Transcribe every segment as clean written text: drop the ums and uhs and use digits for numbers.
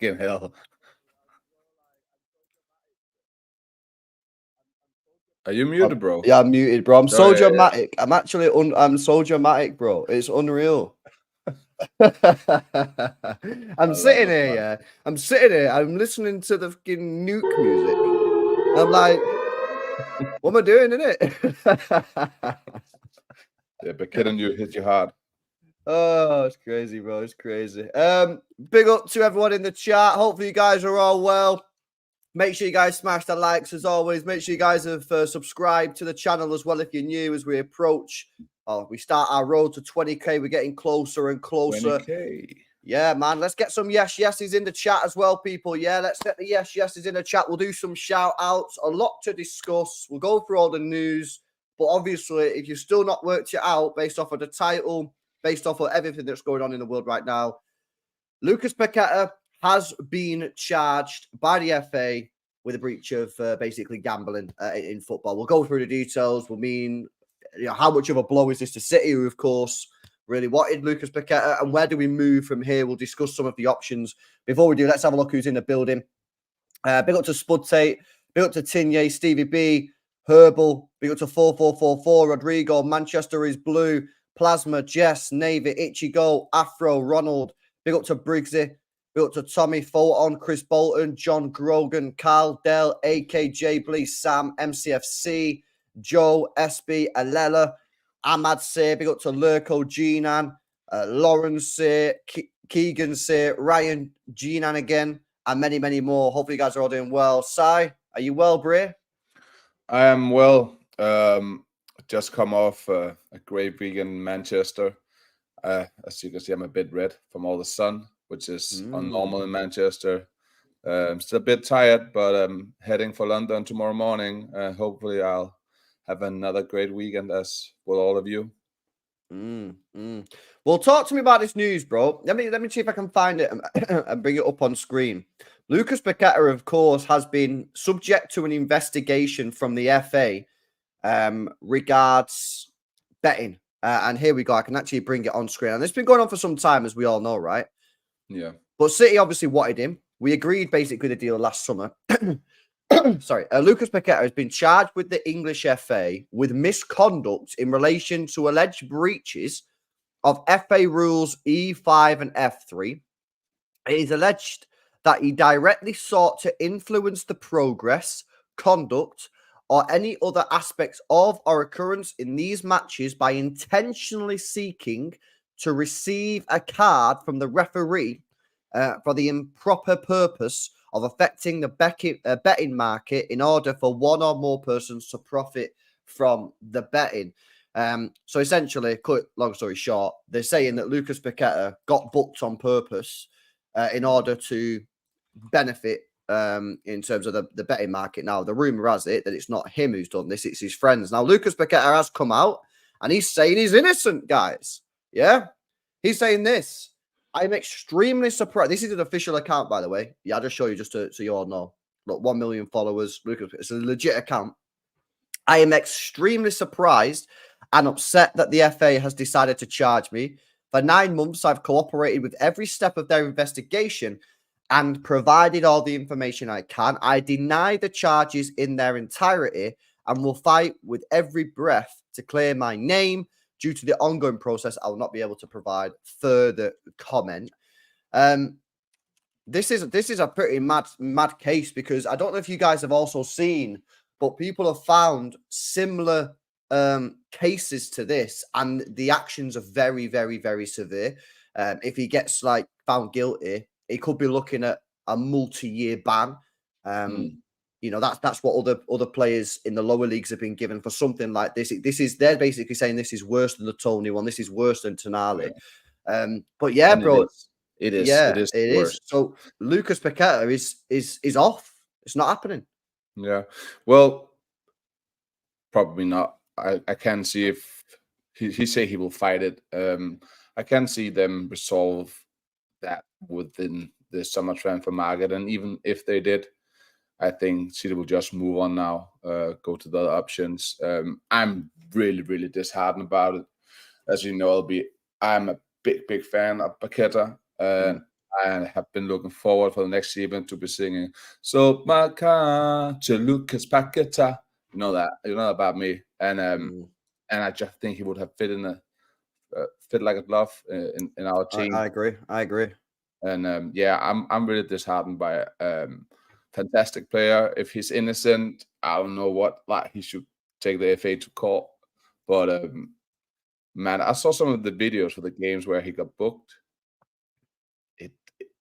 Fucking hell. Are you muted, bro? Yeah, I'm muted, bro. I'm so yeah. dramatic. I'm actually I'm so dramatic, bro. It's unreal. I'm sitting here, yeah. I'm sitting here. I'm listening to the fucking nuke music. I'm like, what am I doing, innit? Yeah, but kidding you hit you hard. Oh, it's crazy, bro. It's crazy. Big up to everyone in the chat. Hopefully you guys are all well. Make sure you guys smash the likes as always. Make sure you guys have subscribed to the channel as well if you're new as we approach. We start our road to 20k. We're getting closer and closer. 20K. Yeah, man. Let's get some yeses in the chat as well, people. Yeah, let's get the yeses in the chat. We'll do some shout outs. A lot to discuss. We'll go through all the news. But obviously, if you've still not worked it out based off of the title, based off of everything that's going on in the world right now, Lucas Paqueta has been charged by the FA with a breach of basically gambling in football. We'll go through the details. We'll mean, how much of a blow is this to City, who, of course, really wanted Lucas Paqueta, and where do we move from here? We'll discuss some of the options. Before we do, let's have a look who's in the building. Big up to Spud Tate, big up to Tinye, Stevie B, Herbal, big up to 4444, Rodrigo, Manchester is Blue, Plasma, Jess, Navy, Ichigo, Afro, Ronald, big up to Briggsy, big up to Tommy, Photon, Chris Bolton, John Grogan, Carl, Dell, AKJ, Blees, Sam, MCFC, Joe, SB, Alela, Ahmad say, big up to Lurko, Jinan, Lawrence say, Keegan say, Ryan, Jinan again, and many, many more. Hopefully you guys are all doing well. Sai, are you well, Bray? I am well. Just come off a great weekend in Manchester. As you can see, I'm a bit red from all the sun, which is unnormal in Manchester. I'm still a bit tired, but I'm heading for London tomorrow morning. Hopefully I'll have another great weekend, as will all of you. Well, talk to me about this news, bro. Let me see if I can find it and bring it up on screen. Lucas Paqueta, of course, has been subject to an investigation from the FA regards betting. And here we go. I can actually bring it on screen. And it's been going on for some time, as we all know, right? Yeah. But City obviously wanted him. We agreed basically the deal last summer. Sorry. Lucas Paqueta has been charged with the English FA with misconduct in relation to alleged breaches of FA rules E5 and F3. It is alleged that he directly sought to influence the progress, conduct, or any other aspects of or occurrence in these matches by intentionally seeking to receive a card from the referee for the improper purpose of affecting the betting market in order for one or more persons to profit from the betting. So essentially, long story short, they're saying that Lucas Paqueta got booked on purpose in order to benefit in terms of the betting market. Now, the rumor has it that it's not him who's done this, it's his friends. Now, Lucas Paqueta has come out and he's saying he's innocent, guys. Yeah? He's saying this. I'm extremely surprised. This is an official account, by the way. Yeah, I'll just show you just so you all know. Look, 1 million followers. Lucas, it's a legit account. I am extremely surprised and upset that the FA has decided to charge me. For 9 months, I've cooperated with every step of their investigation and provided all the information I can. I deny the charges in their entirety and will fight with every breath to clear my name. Due to the ongoing process, I will not be able to provide further comment. This is a pretty mad case, because I don't know if you guys have also seen, but people have found similar cases to this, and the actions are very, very, very severe. If he gets found guilty, he could be looking at a multi-year ban. You know, that's what other players in the lower leagues have been given for something like this. They're basically saying this is worse than the Tony one. This is worse than Tonali. Yeah. But yeah, and bro, it is. It is. So Lucas Paqueta is off. It's not happening. Yeah. Well, probably not. I can see if he say he will fight it. I can see them resolve that within the summer transfer market, and even if they did, I think City will just move on now, go to the other options. I'm really, really disheartened about it. As you know, I'm a big fan of Paqueta, and I have been looking forward for the next season to be singing "Sold My Car to Lucas Paqueta." You know that. You know about me, and I just think he would have fit like a glove in our team. I agree. I agree. And yeah, I'm really disheartened by it. Fantastic player. If he's innocent, I don't know what. Like he should take the FA to court. But man, I saw some of the videos for the games where he got booked.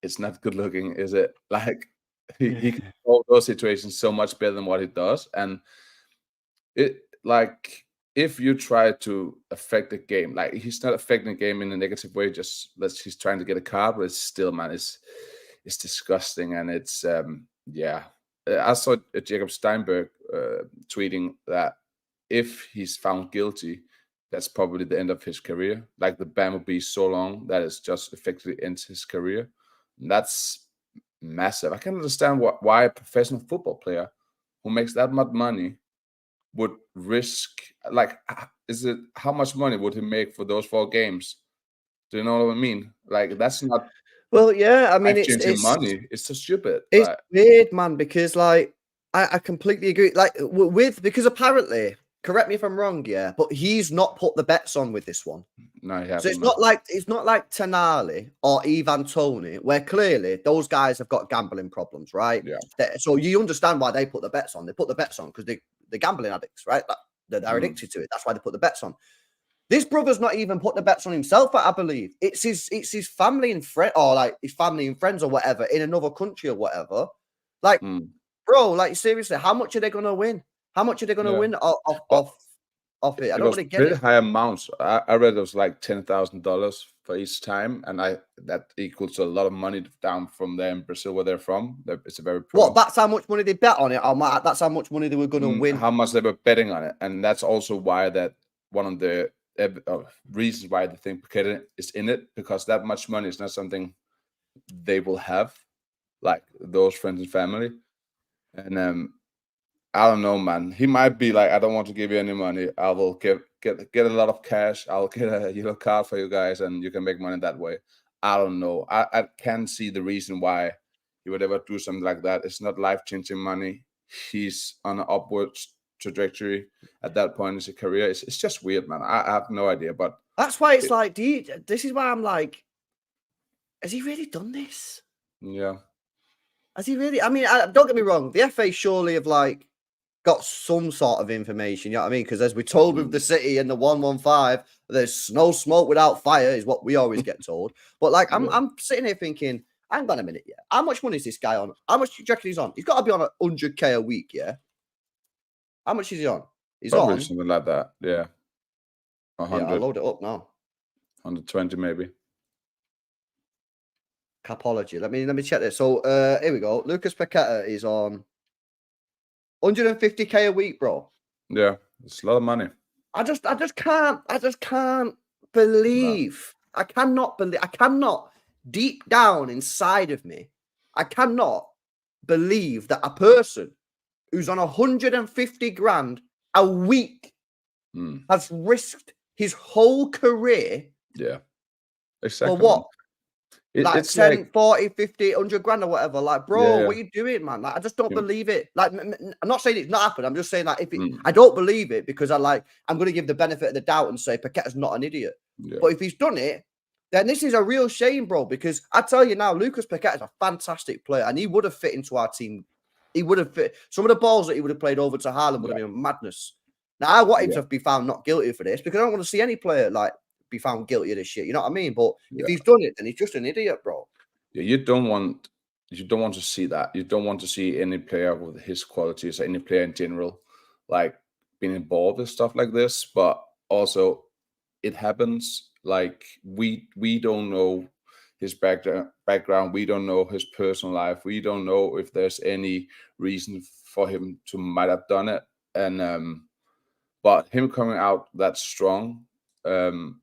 It's not good looking, is it? Like he can solve those situations so much better than what he does, and it like if you try to affect the game, like he's not affecting the game in a negative way, just that he's trying to get a card, but it's still, man, it's disgusting, and it's yeah. I saw Jacob Steinberg tweeting that if he's found guilty, that's probably the end of his career. Like the ban will be so long that it's just effectively ends his career. And that's massive. I can understand why a professional football player who makes that much money would risk, like, is it how much money would he make for those 4 games? Do you know what I mean? Like that's not Well, yeah, I mean, life-changing money. It's so stupid. it's Like, weird, man, because like I completely agree. Like with because apparently, correct me if I'm wrong, yeah, but he's not put the bets on with this one. no, you So haven't. it's not like Tenali or Ivan Tony, where clearly those guys have got gambling problems, right? Yeah. So you understand why they put the bets on. They put the bets on because they're gambling addicts, right? They're addicted to it. That's why they put the bets on. This brother's not even put the bets on himself, I believe. It's his family and friend, or like his family and friends or whatever in another country or whatever. Like, bro, like seriously, how much are they gonna win? How much are they gonna win off it? I It don't was really get pretty it. high amounts. I read it was like $10,000 for each time, and that equals a lot of money down from there in Brazil, where they're from. It's a very poor. What? That's how much money they bet on it. Or that's how much money they were gonna win. How much they were betting on it, and that's also why that one of the reasons why they think Paqueta is in it, because that much money is not something they will have, like those friends and family. And I don't know, man. He might be like, I don't want to give you any money. I will get a lot of cash. I'll get a yellow card for you guys, and you can make money that way. I don't know. I can't see the reason why he would ever do something like that. It's not life-changing money. He's on an upward trajectory at that point in his career. It's just weird, man. I have no idea, but That's why it's like, this is why I'm like, has he really done this? yeah. Has he really? I mean, don't get me wrong. The FA surely have like got some sort of information. You know what I mean? Because as we told with the City and the 115, there's no smoke without fire, is what we always get told. But like, I'm sitting here thinking, hang on a minute, yeah. How much money is this guy on? How much do you reckon he's on? He's got to be on 100K a week, yeah. How much is he on? He's Probably on something like that. Yeah. 100, Yeah, I'll load it up now. 120 maybe. Capology. Let me check this. So here we go. Lucas Paqueta is on 150K a week, bro. Yeah, it's a lot of money. I just can't believe. No. I cannot deep down inside of me, I cannot believe that a person who's on 150 grand a week has risked his whole career. Yeah. Exactly. For what? Like It's 10, like 40, 50, 100 grand or whatever. Like, bro, what are you doing, man? Like, I just don't believe it. Like, I'm not saying it's not happened. I'm just saying, like, I don't believe it because I'm going to give the benefit of the doubt and say Paqueta's not an idiot. Yeah. But if he's done it, then this is a real shame, bro, because I tell you now, Lucas Paqueta is a fantastic player and he would have fit into our team. He would have fit. Some of the balls that he would have played over to Haaland would have been madness. Now, I want him to be found not guilty for this because I don't want to see any player, like, be found guilty of this shit. You know what I mean? But if he's done it, then he's just an idiot, bro. Yeah, you don't want to see that. You don't want to see any player with his qualities, any player in general, like being involved with stuff like this. But also, it happens. Like we don't know his background. We don't know his personal life. We don't know if there's any reason for him to might have done it. And but him coming out that strong and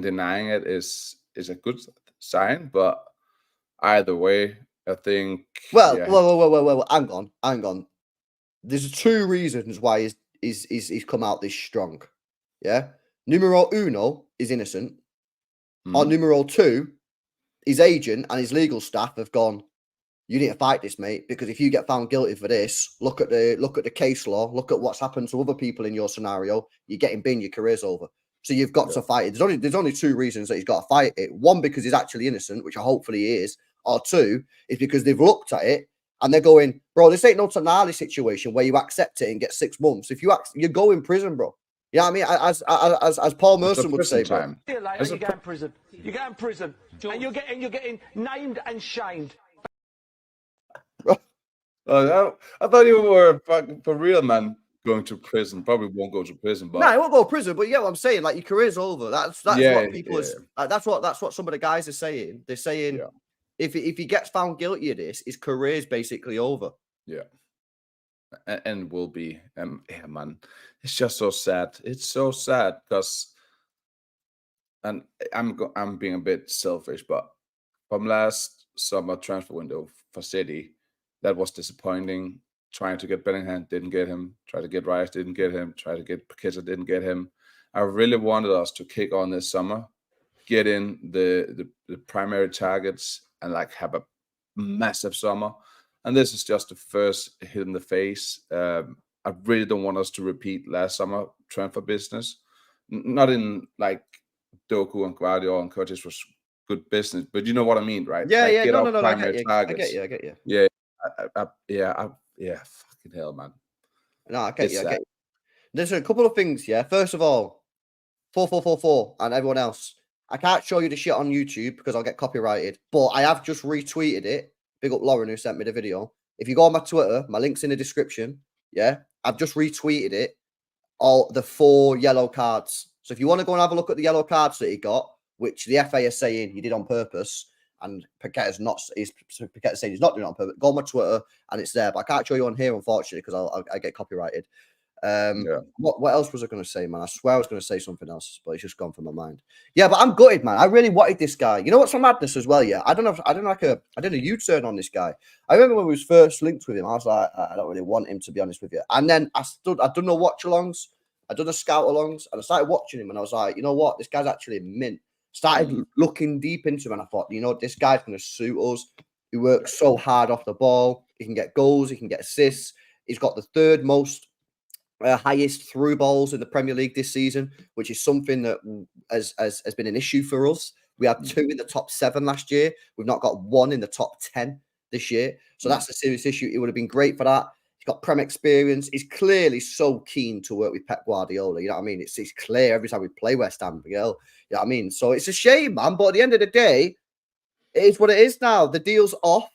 denying it is a good sign. But either way, I think. Well, hang on. There's 2 reasons why he's come out this strong. Yeah, numero uno is innocent, or numero 2, his agent and his legal staff have gone, you need to fight this, mate, because if you get found guilty for this, look at the case law, look at what's happened to other people in your scenario. You're getting binned, your career's over. So you've got to fight it. There's only two reasons that he's got to fight it. One, because he's actually innocent, which hopefully he is, or two, is because they've looked at it and they're going, bro, this ain't no Tonali situation where you accept it and get 6 months. If you go in prison, bro. You know what I mean? As Paul Merson would say, bro. You go in prison. You go in prison, and you're getting named and shamed. I thought you were for real, man. Going to prison, probably won't go to prison, but no, he won't go to prison. But yeah, what I'm saying, like your career's over. That's what people that's what some of the guys are saying. They're saying if he gets found guilty of this, his career's basically over. Yeah, and will be. Yeah, man, it's just so sad. It's so sad because, and I'm being a bit selfish, but from last summer transfer window for City, that was disappointing. Trying to get Bellingham, didn't get him. Tried to get Rice, didn't get him. Tried to get Paqueta, didn't get him. I really wanted us to kick on this summer, get in the primary targets, and like have a massive summer. And this is just the first hit in the face. I really don't want us to repeat last summer transfer business. Not in like Doku and Guardiola and Curtis was good business, but you know what I mean, right? Yeah, like, yeah, no, primary targets. I get you. Yeah, fucking hell, man. No, I get you. There's a couple of things, yeah. First of all, 4444 and everyone else. I can't show you the shit on YouTube because I'll get copyrighted, but I have just retweeted it. Big up Lauren who sent me the video. If you go on my Twitter, my link's in the description. Yeah, I've just retweeted it. All the 4 yellow cards. So if you want to go and have a look at the yellow cards that he got, which the FA is saying he did on purpose, and Paqueta's saying he's not doing it on purpose, go on my Twitter and it's there. But I can't show you on here, unfortunately, because I get copyrighted. What else was I going to say, man? I swear I was going to say something else, but it's just gone from my mind. Yeah, but I'm gutted, man. I really wanted this guy. You know what's some madness as well? Yeah, I did a U-turn on this guy. I remember when we was first linked with him, I was like, I don't really want him, to be honest with you. And then I'd done no watch-alongs, I'd done a scout-alongs, and I started watching him, and I was like, you know what? This guy's actually mint. Started looking deep into him, and I thought, you know, this guy's going to suit us. He works so hard off the ball. He can get goals. He can get assists. He's got the third most highest through balls in the Premier League this season, which is something that has been an issue for us. We had 2 in the top 7 last year. We've not got 1 in the top 10 this year. So that's a serious issue. It would have been great for that. He's got Prem experience. He's clearly so keen to work with Pep Guardiola. You know what I mean? It's clear every time we play West Ham, Miguel. You know what I mean? So it's a shame, man. But at the end of the day, it is what it is now. The deal's off.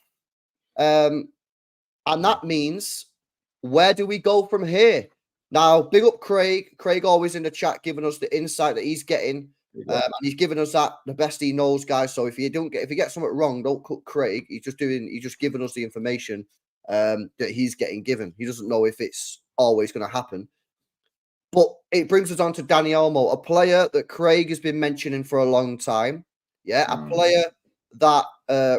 And that means, where do we go from here? Now, big up Craig. Craig always in the chat giving us the insight that he's getting. And he's giving us that the best he knows, guys. So if you get something wrong, don't cut Craig. He's just giving us the information that he's getting given. He doesn't know if it's always going to happen. But it brings us on to Dani Olmo, a player that Craig has been mentioning for a long time. Yeah, a player that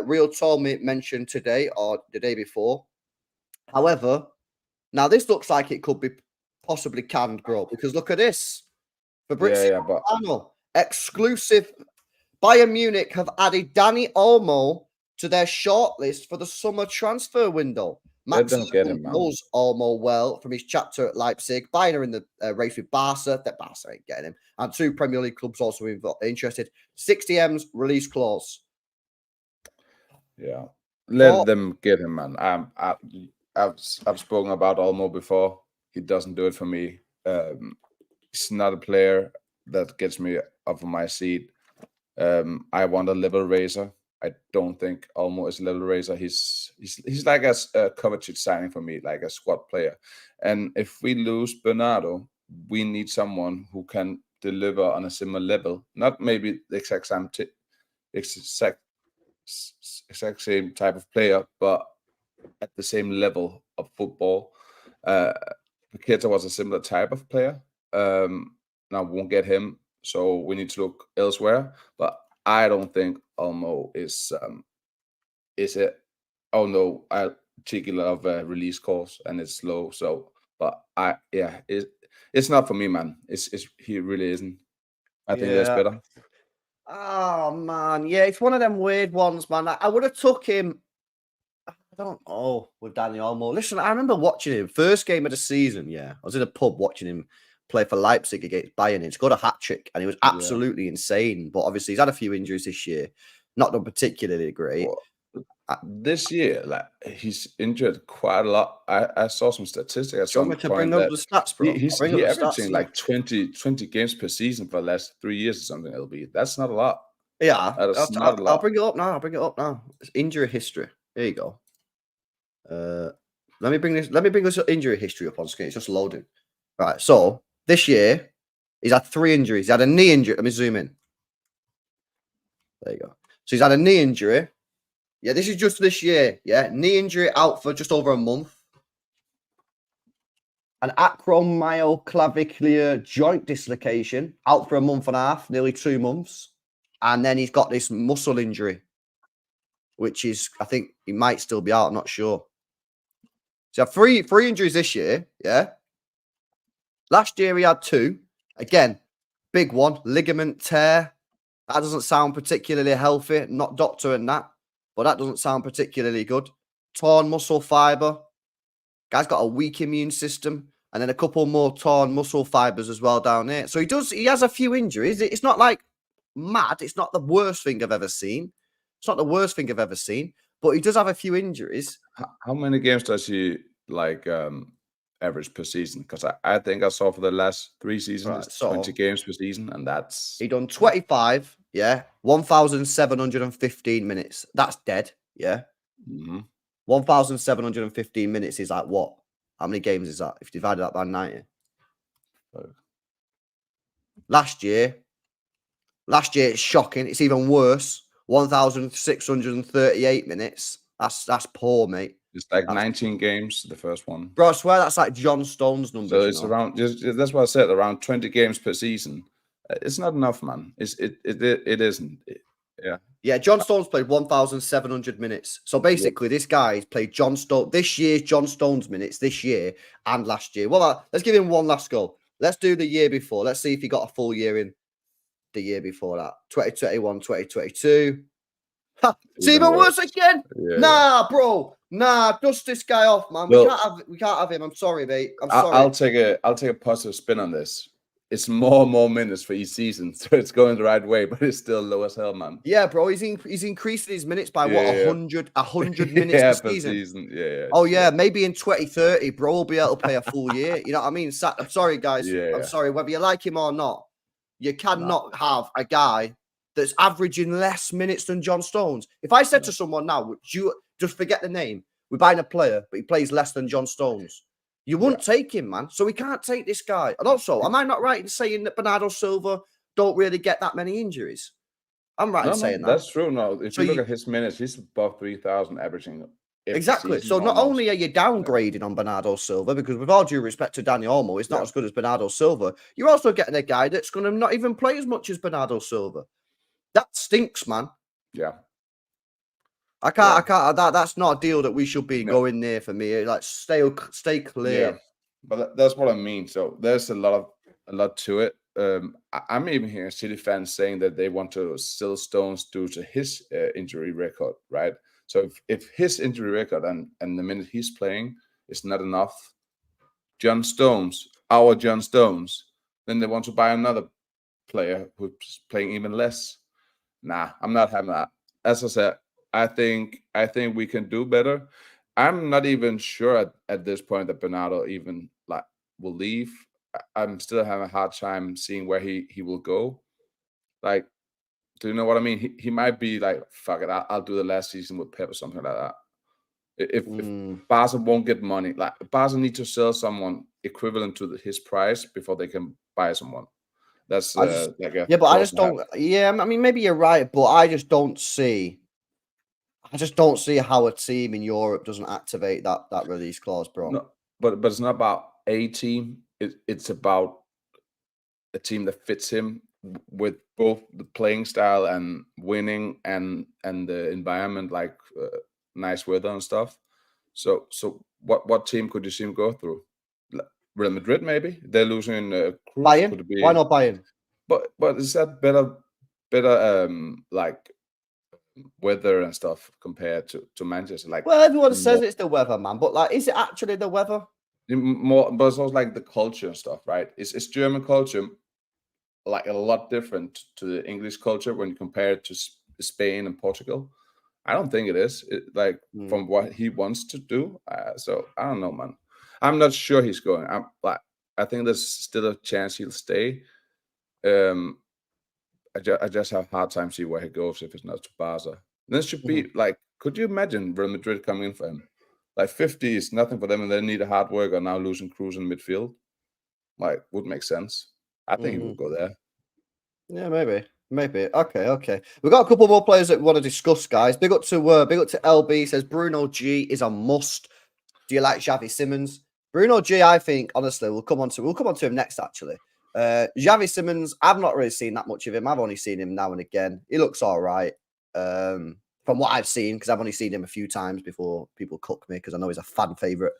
Real Tommy mentioned today or the day before. However, now this looks like it could be possibly canned, bro, because look at this. Fabrizio exclusive. Bayern Munich have added Dani Olmo to their shortlist for the summer transfer window. Max knows Olmo well from his chapter at Leipzig. Bayern are in the race with Barca. That Barca ain't getting him. And 2 Premier League clubs also interested. 60 M's release clause. Yeah. Let them get him, man. I've spoken about Olmo before. He doesn't do it for me. He's not a player that gets me off of my seat. I want a level raiser. I don't think Olmo is a level raiser. He's like a Kovacic signing for me, like a squad player. And if we lose Bernardo, we need someone who can deliver on a similar level. Not maybe the exact same type of player, but at the same level of football. Paqueta was a similar type of player. Now we won't get him, so we need to look elsewhere. But I don't think Olmo is it. Oh no, I cheeky love release calls and it's slow. So, but it's not for me, man. He really isn't. I think there's better. Oh man, yeah, it's one of them weird ones, man. I would have took him. I don't know with Dani Olmo. Listen, I remember watching him first game of the season. Yeah, I was in a pub watching him play for Leipzig against Bayern. He scored a hat trick, and he was absolutely insane. But obviously, he's had a few injuries this year. Not done particularly great. Well, this year, like he's injured quite a lot. I saw some statistics at Do you want some me to point bring up that the stats, bro? he's I'll bring up the averaging stats. like 20 games per season for the last 3 years or something. That's not a lot. Yeah, That is not a I'll lot. bring it up now. I'll bring it up now. It's injury history. There you go. Let me bring this injury history up on screen. It's just loading. Right. So this year, he's had 3 injuries. He had a knee injury. Let me zoom in. There you go. So he's had a knee injury. Yeah, this is just this year. Yeah, knee injury out for just over a month. An acromyoclavicular joint dislocation out for a month and a half, nearly 2 months. And then he's got this muscle injury, which is, I think he might still be out. I'm not sure. So three injuries this year. Yeah. Last year he had 2. Again, big one, ligament tear. That doesn't sound particularly healthy. Not doctor and that, but that doesn't sound particularly good. Torn muscle fiber. Guy's got a weak immune system. And then a couple more torn muscle fibers as well down there. So he has a few injuries. It's not like mad. It's not the worst thing I've ever seen. It's not the worst thing I've ever seen. But he does have a few injuries. How many games does he like average per season? Because I think I saw for the last 3 seasons Right, it's 20 so games per season, and that's he done 25, yeah, 1,715 minutes. That's dead, yeah. hmm 1,715 minutes is like what? How many games is that? If you divided that by 90. Last year, it's shocking. It's even worse. 1,638 minutes. That's poor, mate. It's like 19 games, the first one. Bro, I swear that's like John Stone's numbers. So it's around. That's what I said. Around 20 games per season. It's not enough, man. It isn't. Yeah. Yeah, John Stone's played 1,700 minutes. So basically, this guy's played this year's John Stone's minutes this year and last year. Well, let's give him one last go. Let's do the year before. Let's see if he got a full year in the year before that. 2021, 2022. Ha, it's even worse again. Yeah. Nah, bro. Nah, dust this guy off, man. Well, we can't have him. I'm sorry, mate. I'm sorry. I'll take a positive spin on this. It's more and more minutes for each season, so it's going the right way, but it's still low as hell, man. Yeah, bro. He's increasing his minutes by what 100 minutes per season. Yeah. Oh yeah, maybe in 2030, bro, we'll be able to play a full year. You know what I mean? I'm sorry, guys. Yeah. I'm sorry. Whether you like him or not, you cannot have a guy that's averaging less minutes than John Stones. If I said to someone now, would you just forget the name? We're buying a player, but he plays less than John Stones. You wouldn't take him, man. So we can't take this guy. And also, am I not right in saying that Bernardo Silva don't really get that many injuries? I'm right in saying that. That's true. No, if you look at his minutes, he's above 3,000 averaging. Exactly. So not only are you downgrading on Bernardo Silva, because with all due respect to Dani Olmo, it's not as good as Bernardo Silva, you're also getting a guy that's going to not even play as much as Bernardo Silva. That stinks, man. Yeah. I can't. That's not a deal that we should be going near for me. Like, stay clear. Yeah, but that's what I mean. So there's a lot to it. I'm even hearing City fans saying that they want to sell Stones due to his injury record, right? So if his injury record and the minute he's playing is not enough, our John Stones, then they want to buy another player who's playing even less. Nah, I'm not having that. As I said, I think we can do better. I'm not even sure at this point that Bernardo even will leave. I'm still having a hard time seeing where he will go. Like, do you know what I mean? He might be like, fuck it, I'll do the last season with Pep or something like that. If Barca won't get money, like Barca need to sell someone equivalent to his price before they can buy someone. That's I just don't. Yeah, I mean, maybe you're right, but I just don't see how a team in Europe doesn't activate that release clause, bro. No, but it's not about a team. It's about a team that fits him with both the playing style and winning and the environment, like nice weather and stuff. So what team could you see him go through? Real Madrid, maybe they're losing. Bayern. Why not Bayern? But is that better better like weather and stuff compared to Manchester. Like, Well, everyone more, says it's the weather, man, but like, is it actually the weather? more, but it's also like the culture and stuff, right? It's German culture like a lot different to the English culture when you compare it to Spain and Portugal. I don't think it is. Like from what he wants to do. So I don't know, man. I'm not sure he's going. I'm like, I think there's still a chance he'll stay. I just have a hard time see where he goes if it's not to Barca. This should be like, could you imagine Real Madrid coming in for him? Like 50 is nothing for them, and they need a hard worker now losing Cruz in midfield. Like, would make sense. I think he will go there. Yeah, maybe. Okay. We've got a couple more players that we want to discuss, guys. Big up to LB. Says Bruno G is a must. Do you like Xavi Simons? Bruno G, I think, honestly, we'll come on to him next, actually. Xavi Simons, I've not really seen that much of him. I've only seen him now and again. He looks all right. From what I've seen, because I've only seen him a few times before people cook me, because I know he's a fan favorite.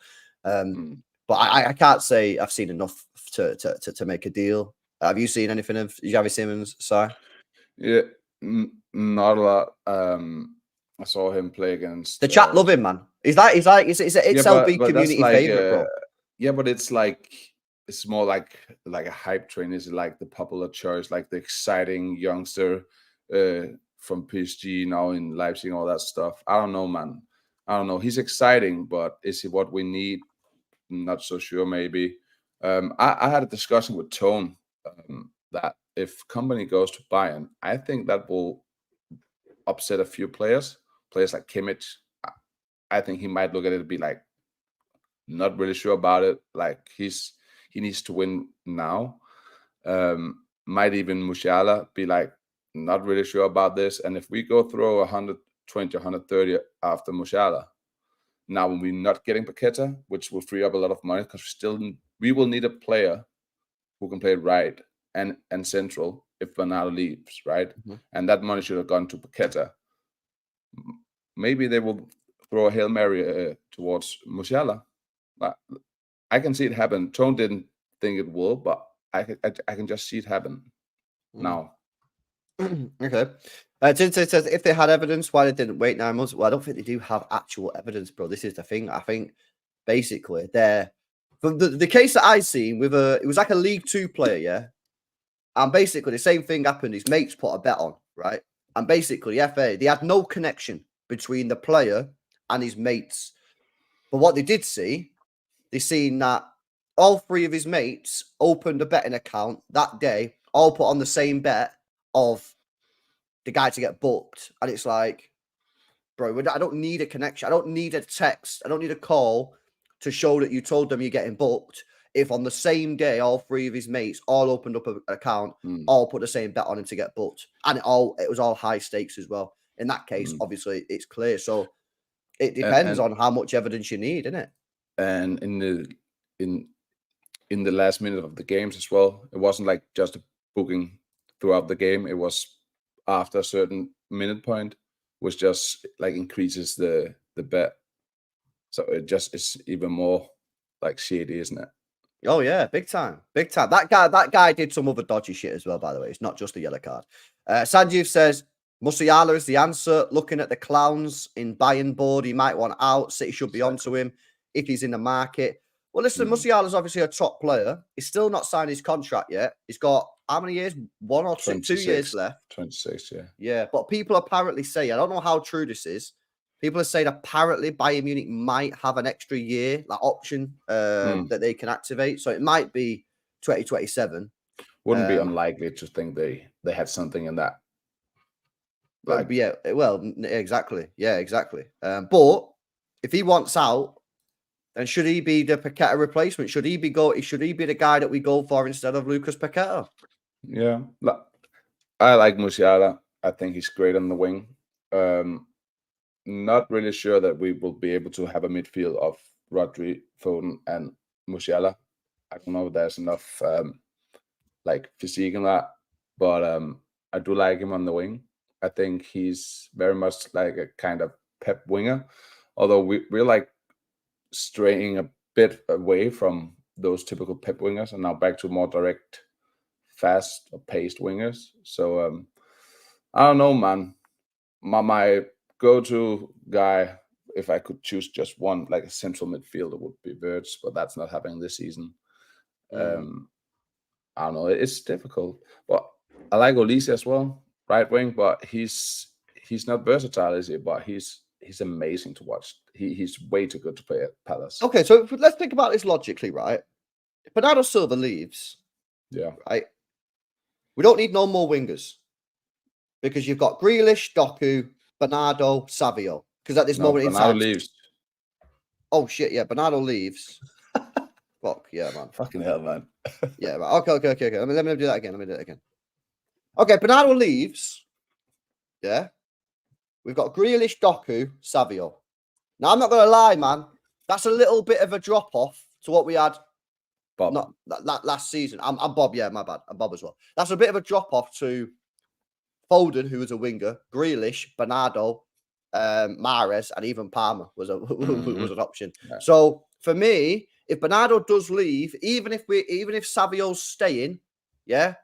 But I can't say I've seen enough to make a deal. Have you seen anything of Xavi Simons, Si? Yeah, not a lot. I saw him play against The chat love him, man. It's LB but that's community like, favorite, bro. Yeah, but it's like it's more like a hype train. Is like the popular choice, like the exciting youngster from PSG now in Leipzig, all that stuff. I don't know, man. I don't know. He's exciting, but is he what we need? Not so sure. Maybe. I had a discussion with Tone that if Company goes to Bayern, I think that will upset a few players like Kimmich. I think he might look at it and be like, not really sure about it. Like he needs to win now. Might even Musiala be like, not really sure about this. And if we go throw 120, 130 after Musiala, now when we're not getting Paqueta, which will free up a lot of money because we will need a player who can play right and central if Bernardo leaves, right? And that money should have gone to Paqueta. Maybe they will throw a Hail Mary towards Musiala. I can see it happen. Tone didn't think it will, but I can just see it happen now. Okay. Tintin says if they had evidence, why they didn't wait 9 months? Well, I don't think they do have actual evidence, bro. This is the thing. I think basically from the case that I seen with it was like a League 2 player, yeah. And basically the same thing happened. His mates put a bet on, right? And basically FA, they had no connection between the player and his mates. But what they did see, they seen that all 3 of his mates opened a betting account that day, all put on the same bet of the guy to get booked. And it's like, bro, I don't need a connection. I don't need a text. I don't need a call to show that you told them you're getting booked. If on the same day, all 3 of his mates all opened up an account, all put the same bet on him to get booked. And it was all high stakes as well. In that case, obviously, it's clear. So it depends on how much evidence you need, isn't it? And in the last minute of the games as well, it wasn't like just a booking throughout the game. It was after a certain minute point, which just like increases the bet. So it just is even more like shady, isn't it? Oh yeah, big time. That guy did some other dodgy shit as well, by the way. It's not just a yellow card. Sanjeev says Musiala is the answer. Looking at the clowns in Bayern board, he might want out. City should be onto him if he's in the market. Well, listen, Musiala's obviously a top player. He's still not signed his contract yet. He's got how many years? 1 or 2 years left. 26, yeah. Yeah, but people apparently say, I don't know how true this is. People are saying apparently Bayern Munich might have an extra year, like option that they can activate. So it might be 2027. Wouldn't be unlikely to think they had something in that. Like, yeah, well, exactly. Yeah, exactly. But if he wants out, then should he be the Paqueta replacement? Should he be the guy that we go for instead of Lucas Paqueta? Yeah. I like Musiala. I think he's great on the wing. Not really sure that we will be able to have a midfield of Rodri, Foden, and Musiala. I don't know if there's enough like physique in that, but I do like him on the wing. I think he's very much like a kind of Pep winger, although we're like straying a bit away from those typical Pep wingers and now back to more direct, fast or paced wingers. So I don't know, man. My go-to guy, if I could choose just one, like a central midfielder, would be Wirtz, but that's not happening this season. I don't know. It's difficult, but I like Olise as well, right wing. But he's not versatile, is he? But he's amazing to watch. He's way too good to play at Palace. Okay, so let's think about this logically, right? If Bernardo Silva leaves, Yeah, right, we don't need no more wingers because you've got Grealish, Doku, Bernardo, Savio. Because at this moment in Bernardo time, leaves. oh shit, yeah, Bernardo leaves. Fuck yeah, man. Fucking hell, man. Yeah, right. Okay. Let me do that again. Okay, Bernardo leaves. Yeah. We've got Grealish, Doku, Savio. Now, I'm not going to lie, man. That's a little bit of a drop-off to what we had Bob. not that last season. I'm Bob, yeah, my bad. I'm Bob as well. That's a bit of a drop-off to Foden, who was a winger, Grealish, Bernardo, Mahrez, and even Palmer was an option. Yeah. So for me, if Bernardo does leave, even if Savio's staying, yeah,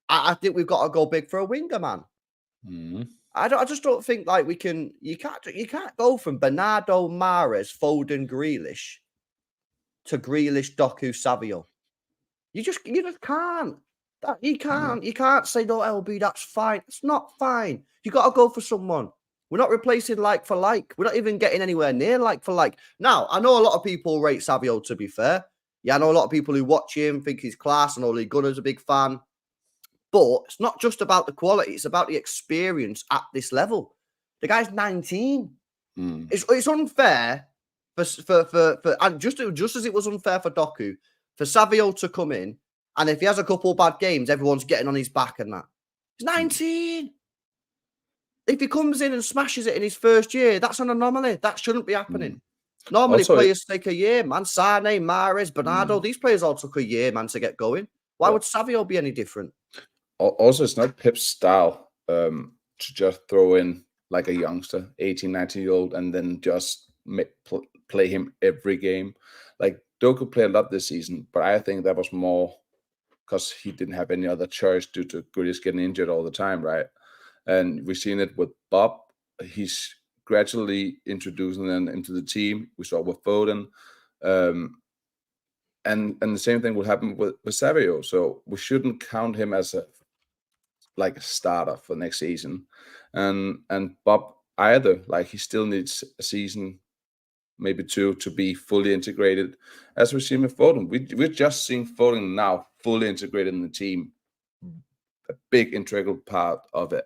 I think we've got to go big for a winger, man. I just don't think like we can. You can't go from Bernardo, Mahrez, Foden, Grealish to Grealish, Doku, Savio. You just can't. You can't say no, LB. That's fine. It's not fine. You got to go for someone. We're not replacing like for like. We're not even getting anywhere near like for like. Now, I know a lot of people rate Savio. To be fair, yeah, I know a lot of people who watch him think he's class. I know Lee Gunner's a big fan. But it's not just about the quality, it's about the experience at this level. The guy's 19. It's unfair for and just as it was unfair for Doku, for Savio to come in, and if he has a couple bad games, everyone's getting on his back and that. He's 19. If he comes in and smashes it in his first year, that's an anomaly. That shouldn't be happening. Normally, Also, players take a year, man. Sane, Mahrez, Bernardo, these players all took a year, man, to get going. Why would Savio be any different? Also, it's not Pep's style to just throw in like a youngster, 18, 19-year-old, and then just play him every game. Like, Doku played a lot this season, but I think that was more because he didn't have any other choice due to Grealish getting injured all the time, right? And we've seen it with Bob. He's gradually introducing them into the team. We saw with Foden. And the same thing will happen with Savio. So we shouldn't count him as a starter for next season. And Bob either. Like, he still needs a season, maybe two, to be fully integrated. As we've seen with Foden. We're just seeing Foden now fully integrated in the team. A big integral part of it.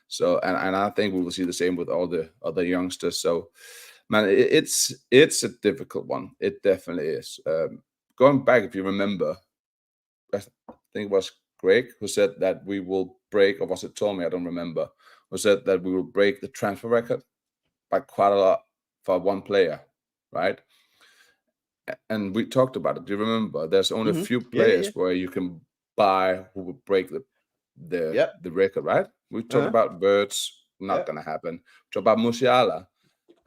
So and I think we will see the same with all the other youngsters. So, man, it's a difficult one. It definitely is. Going back, if you remember, I think it was Greg who said that we will break, or was it Tommy? I don't remember. Who said that we will break the transfer record by quite a lot for one player, right? And we talked about it. Do you remember? There's only a few players where you can buy who will break the record, right? We talked about Wirtz, not going to happen. We talked about Musiala.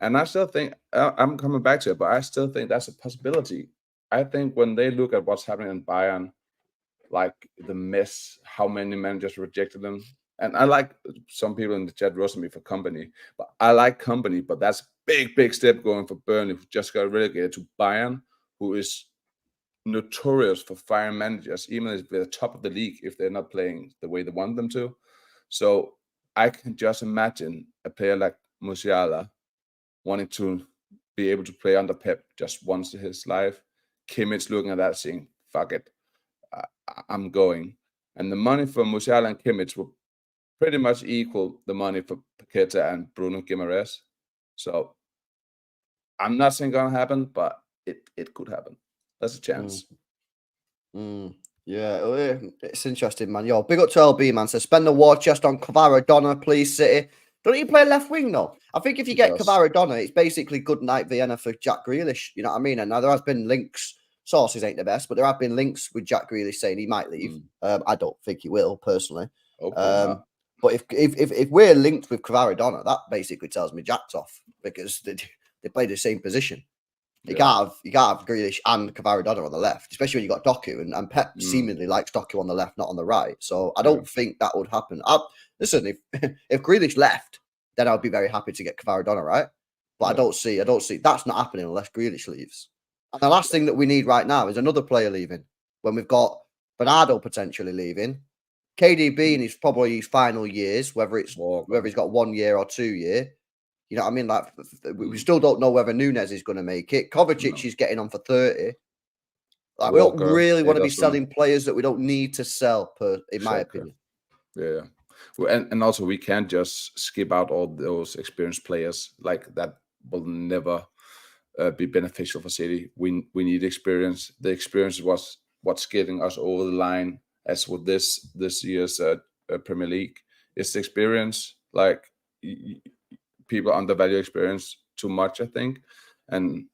And I still think, I'm coming back to it, but I still think that's a possibility. I think when they look at what's happening in Bayern, like the mess, how many managers rejected them. And I like some people in the chat roasting me for Company, but I like Company, but that's a big, big step going for Burnley, who just got relegated, to Bayern, who is notorious for firing managers, even if they're top of the league, if they're not playing the way they want them to. So I can just imagine a player like Musiala wanting to be able to play under Pep just once in his life. Kimmich looking at that saying, fuck it, I'm going. And the money for Musiala and Kimmich will pretty much equal the money for Paqueta and Bruno Guimaraes. So I'm not saying it's going to happen, but it could happen. That's a chance. Yeah, it's interesting, man. Yo, big up to LB, man. So spend the war chest on Kvaradona, please, City. Don't you play left wing, though? I think if you get Kvaradona, it's basically good night Vienna for Jack Grealish. You know what I mean? And now there has been links. Sources ain't the best, but there have been links with Jack Grealish saying he might leave. I don't think he will, personally. But if we're linked with Kvaradona, that basically tells me Jack's off, because they play the same position. You can't have Grealish and Kvaradona on the left, especially when you got Doku, and Pep seemingly likes Doku on the left, not on the right. So I don't think that would happen. Listen, if Grealish left, then I would be very happy to get Kvaradona, right? But I don't see that's not happening unless Grealish leaves. And the last thing that we need right now is another player leaving. When we've got Bernardo potentially leaving, KDB in probably his final years, whether he's got 1 year or 2 year. You know what I mean? Like, we still don't know whether Nunes is going to make it. Kovacic is getting on for 30. Like, we don't really want to be selling players that we don't need to sell, in my opinion. Yeah. Well, and also we can't just skip out all those experienced players. Like, that will never be beneficial for City. We need experience. The experience was what's getting us over the line, as with this year's Premier League. It's the experience. Like, people undervalue experience too much, I think. And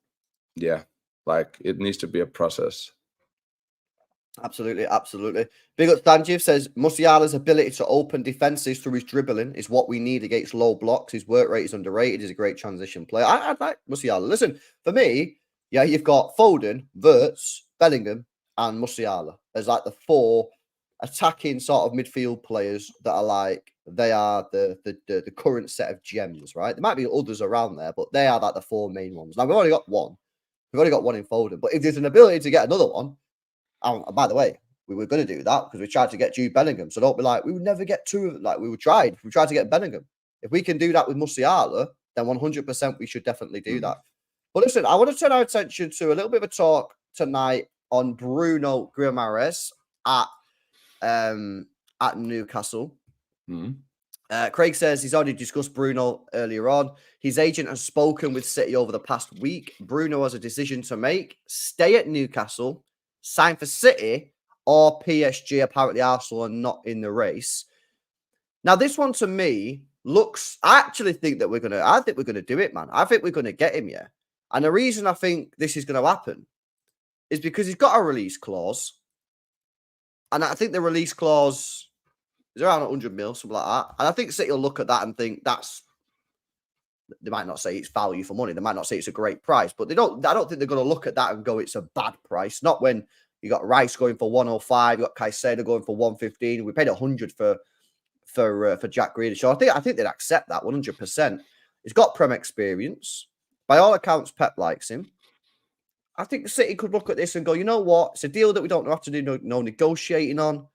yeah, like, it needs to be a process. Absolutely. Big up Stanjiv says Musiala's ability to open defenses through his dribbling is what we need against low blocks. His work rate is underrated. He's a great transition player. I'd like Musiala. Listen, for me, yeah, you've got Foden, Wirtz, Bellingham, and Musiala as like the 4 attacking sort of midfield players that are like, they are the current set of gems, right? There might be others around there, but they are like the 4 main ones. Now, we've only got one. We've only got one in Foden, but if there's an ability to get another one, by the way, we were going to do that because we tried to get Jude Bellingham. So don't be like, we would never get 2. Like, we tried to get Bellingham. If we can do that with Musiala, then 100% we should definitely do that. But listen, I want to turn our attention to a little bit of a talk tonight on Bruno Guimaraes at Newcastle. Craig says he's already discussed Bruno earlier on. His agent has spoken with City over the past week. Bruno has a decision to make: stay at Newcastle, sign for City, or PSG. Apparently Arsenal are not in the race. Now, this one to me looks, I actually think that we're going to do it, man. I think we're going to get him, yeah. And the reason I think this is going to happen is because he's got a release clause. And I think the release clause is around 100 mil, something like that. And I think City will look at that and think they might not say it's value for money. They might not say it's a great price, but I don't think they're going to look at that and go, it's a bad price. Not when you got Rice going for 105, you got Caicedo going for 115. We paid 100 for Jack Grealish. So I think they'd accept that 100%. He's got Prem experience. By all accounts, Pep likes him. I think City could look at this and go, you know what? It's a deal that we don't have to do no negotiating on.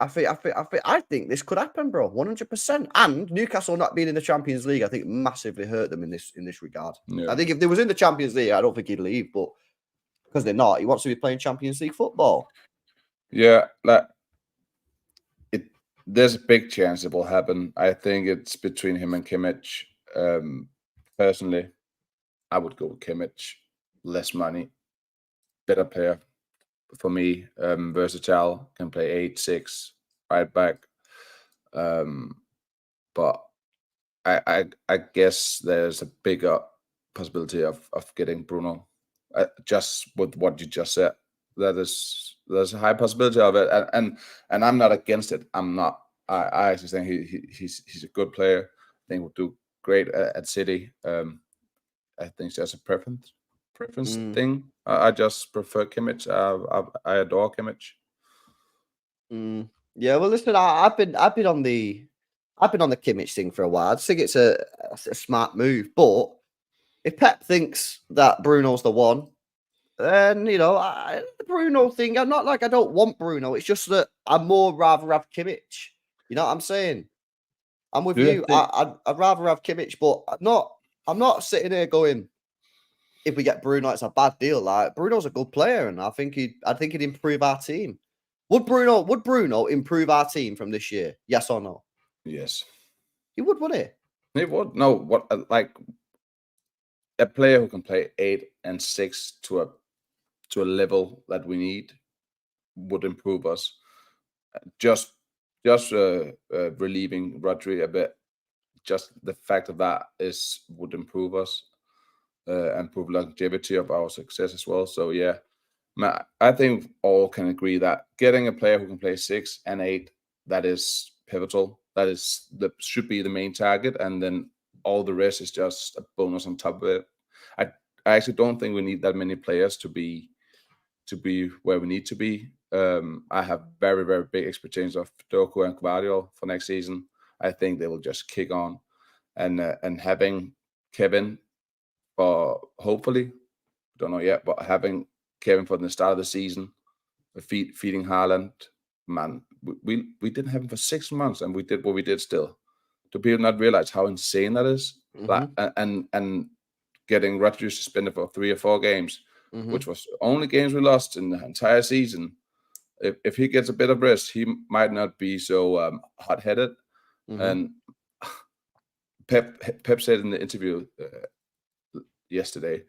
I think this could happen, bro. 100%. And Newcastle not being in the Champions League, I think, massively hurt them in this regard. Yeah. I think if they was in the Champions League, I don't think he'd leave. But because they're not, he wants to be playing Champions League football. Yeah, there's a big chance it will happen. I think it's between him and Kimmich. Personally, I would go with Kimmich. Less money, better player for me. Versatile, can play 8-6 right back. But I guess there's a bigger possibility of getting Bruno. Just with what you just said, there's a high possibility of it, and I'm not against it. I'm not. I actually think he's a good player. I think he'll do great at City. I think it's just a preference thing. I just prefer Kimmich. I adore Kimmich. Yeah, well, listen, I've been on the Kimmich thing for a while. I just think it's a smart move. But if Pep thinks that Bruno's the one, then the Bruno thing. I'm not like I don't want Bruno. It's just that I'd more rather have Kimmich. You know what I'm saying? I'm with you. I'd rather have Kimmich, but I'm not sitting here going, if we get Bruno, it's a bad deal. Like, Bruno's a good player, and I think he'd improve our team. Would Bruno improve our team from this year? Yes or no? Yes. He would, wouldn't he? He would. No, what like a player who can play 8 and 6 to a level that we need would improve us. Just relieving Rodri a bit. Just the fact of that would improve us. And improve longevity of our success as well. So yeah, I think all can agree that getting a player who can play 6 and 8, that is pivotal. That should be the main target, and then all the rest is just a bonus on top of it. I actually don't think we need that many players to be where we need to be. I have very, very big expectations of Doku and Gvardiol for next season. I think they will just kick on, and having Kevin for hopefully, don't know yet, but having Kevin for the start of the season, feeding Haaland, man, we didn't have him for 6 months, and we did what we did still. Do people not realize how insane that is? Like, and getting Rodgers suspended for 3 or 4 games, which was only games we lost in the entire season. If he gets a bit of rest, he might not be so hot-headed. And Pep said in the interview yesterday,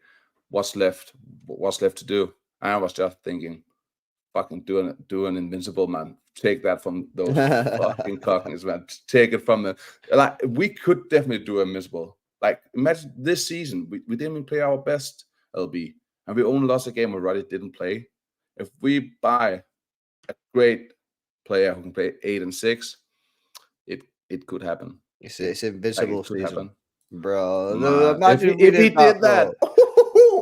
"What's left to do?" And I was just thinking, fucking do an invincible, man. Take that from those fucking cockneys, man. Take it from the like. We could definitely do invincible. Like, imagine this season, we didn't even play our best LB, and we only lost a game where Roddy didn't play. If we buy a great player who can play 8 and 6, it could happen. It's invincible Like, season, happen. bro. Man, Imagine if he did that.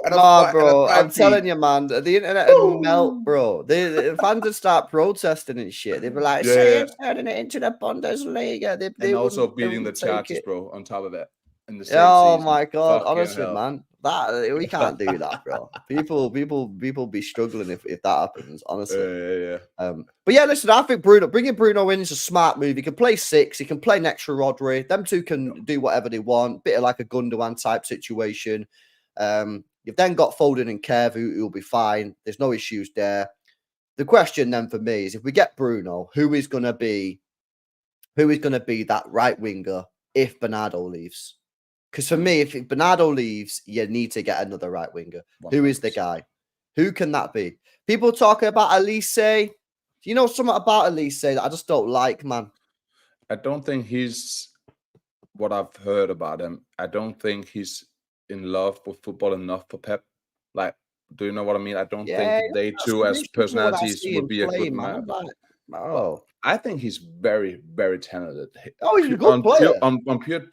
Nah, bro, I'm telling you, man, the internet would melt, bro. The fans would start protesting and shit. They'd be like, "Say it's turning it into the Bundesliga." They and also wouldn't beating the take Chargers, it. bro, on top of that in the same Oh season. my god, Fucking honestly, hell. man, that we can't do that, bro. People be struggling if that happens, honestly. Yeah. But yeah, listen, I think bringing Bruno in is a smart move. He can play 6, he can play next to Rodri. Them two can do whatever they want, bit of like a Gundogan type situation. You've then got Foden and Kev, who'll be fine. There's no issues there. The question then for me is, if we get Bruno, who is going to be that right winger if Bernardo leaves? Because for me, if Bernardo leaves, you need to get another right winger. 100%. Who is the guy? Who can that be? People talking about Elise. Do you know something about Elise that I just don't like, man? I don't think he's what I've heard about him. I don't think he's in love with football enough for Pep. Like, do you know what I mean? I don't think they two as personalities would be a good match. Oh, I think he's very, very talented. Oh, he's a good player. On pure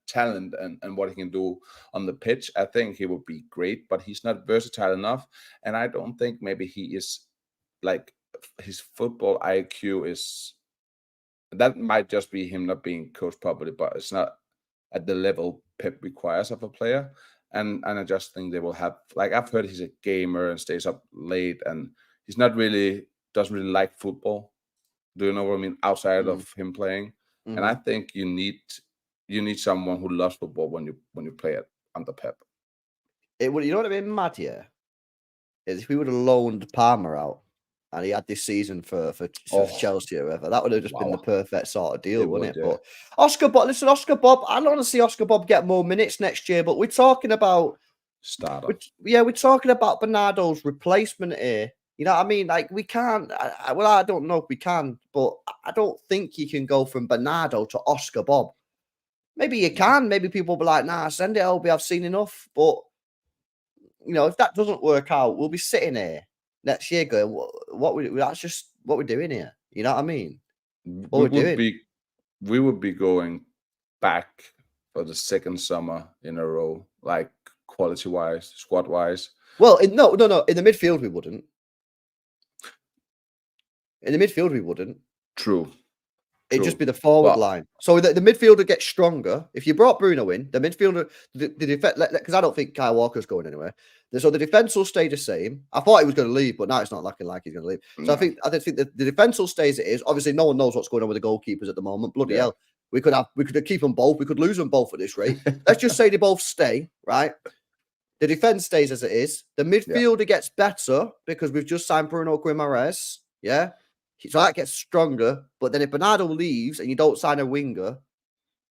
talent and what he can do on the pitch, I think he would be great, but he's not versatile enough. And I don't think maybe he is, like, his football IQ is, that might just be him not being coached properly, but it's not at the level Pep requires of a player. And I just think they will have, like, I've heard he's a gamer and stays up late, and he's not really, doesn't really like football. Do you know what I mean? Outside of him playing. And I think you need someone who loves football when you play it under Pep. You know what I mean? Mad, yeah. Is if we would have loaned Palmer out and he had this season for Chelsea or whatever, that would have just been the perfect sort of deal, wouldn't it? Yeah. But Oscar Bob, I don't want to see Oscar Bob get more minutes next year, but we're talking about we're talking about Bernardo's replacement here. You know what I mean? Like, we can't. I don't know if we can, but I don't think you can go from Bernardo to Oscar Bob. Maybe you can. Maybe people will be like, "Nah, send it, LB. I've seen enough." But you know, if that doesn't work out, we'll be sitting here next year going, that's just what we're doing here. You know what I mean? We would be going back for the second summer in a row, like quality-wise, squad-wise. Well, no. In the midfield, we wouldn't. True. It'd just be the forward line. So the midfielder gets stronger. If you brought Bruno in, the midfielder, the defense, because I don't think Kyle Walker's going anywhere. So the defense will stay the same. I thought he was going to leave, but now it's not looking like he's going to leave. So I think the defense will stay as it is. Obviously, no one knows what's going on with the goalkeepers at the moment. Bloody hell. We could keep them both. We could lose them both at this rate. Let's just say they both stay, right? The defense stays as it is. The midfielder gets better because we've just signed Bruno Guimaraes. Yeah. So that gets stronger. But then if Bernardo leaves and you don't sign a winger,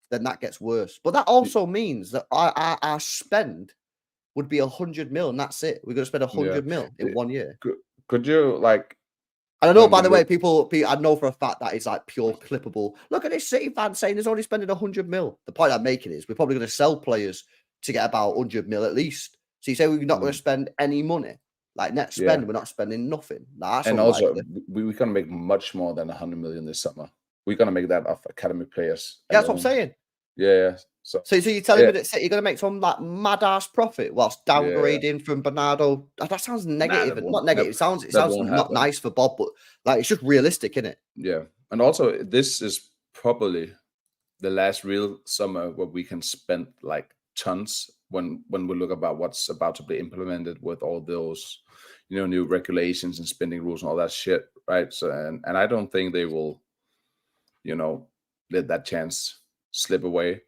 then that gets worse. But that also means that our spend would be 100 mil, and that's it. We're going to spend 100 mil in 1 year. Could you, like... And I know, by the way, people, I know for a fact that it's like pure clippable. Look at this City fan saying there's only spending 100 mil. The point I'm making is we're probably going to sell players to get about 100 mil at least. So you say we're not going to spend any money. Like net spend, we're not spending nothing. And also, we're going to make much more than 100 million this summer. We're going to make that off academy players. Yeah, that's what I'm saying. Yeah. So So you're telling yeah, me that City are going to make some like mad ass profit whilst downgrading from Bernardo? That sounds negative. that Not negative. It that sounds won't not happen. nice for Bob, but like it's just realistic, isn't it? Yeah, and also this is probably the last real summer where we can spend like tons when we look about what's about to be implemented with all those new regulations and spending rules and all that shit, right? So and I don't think they will let that chance slip away.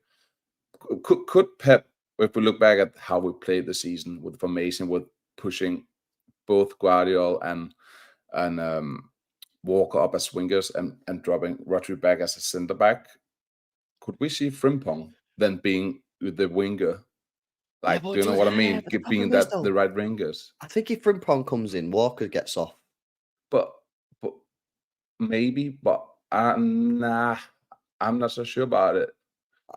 Could Pep, if we look back at how we played the season with formation, with pushing both Guardiola and Walker up as wingers and dropping Rodri back as a centre back, could we see Frimpong then being the winger? Yeah, Like, do but you know what I yeah, mean? but the Being problem is that the though, right wingers, I think if Frimpong comes in, Walker gets off. but maybe, but nah, I'm not so sure about it.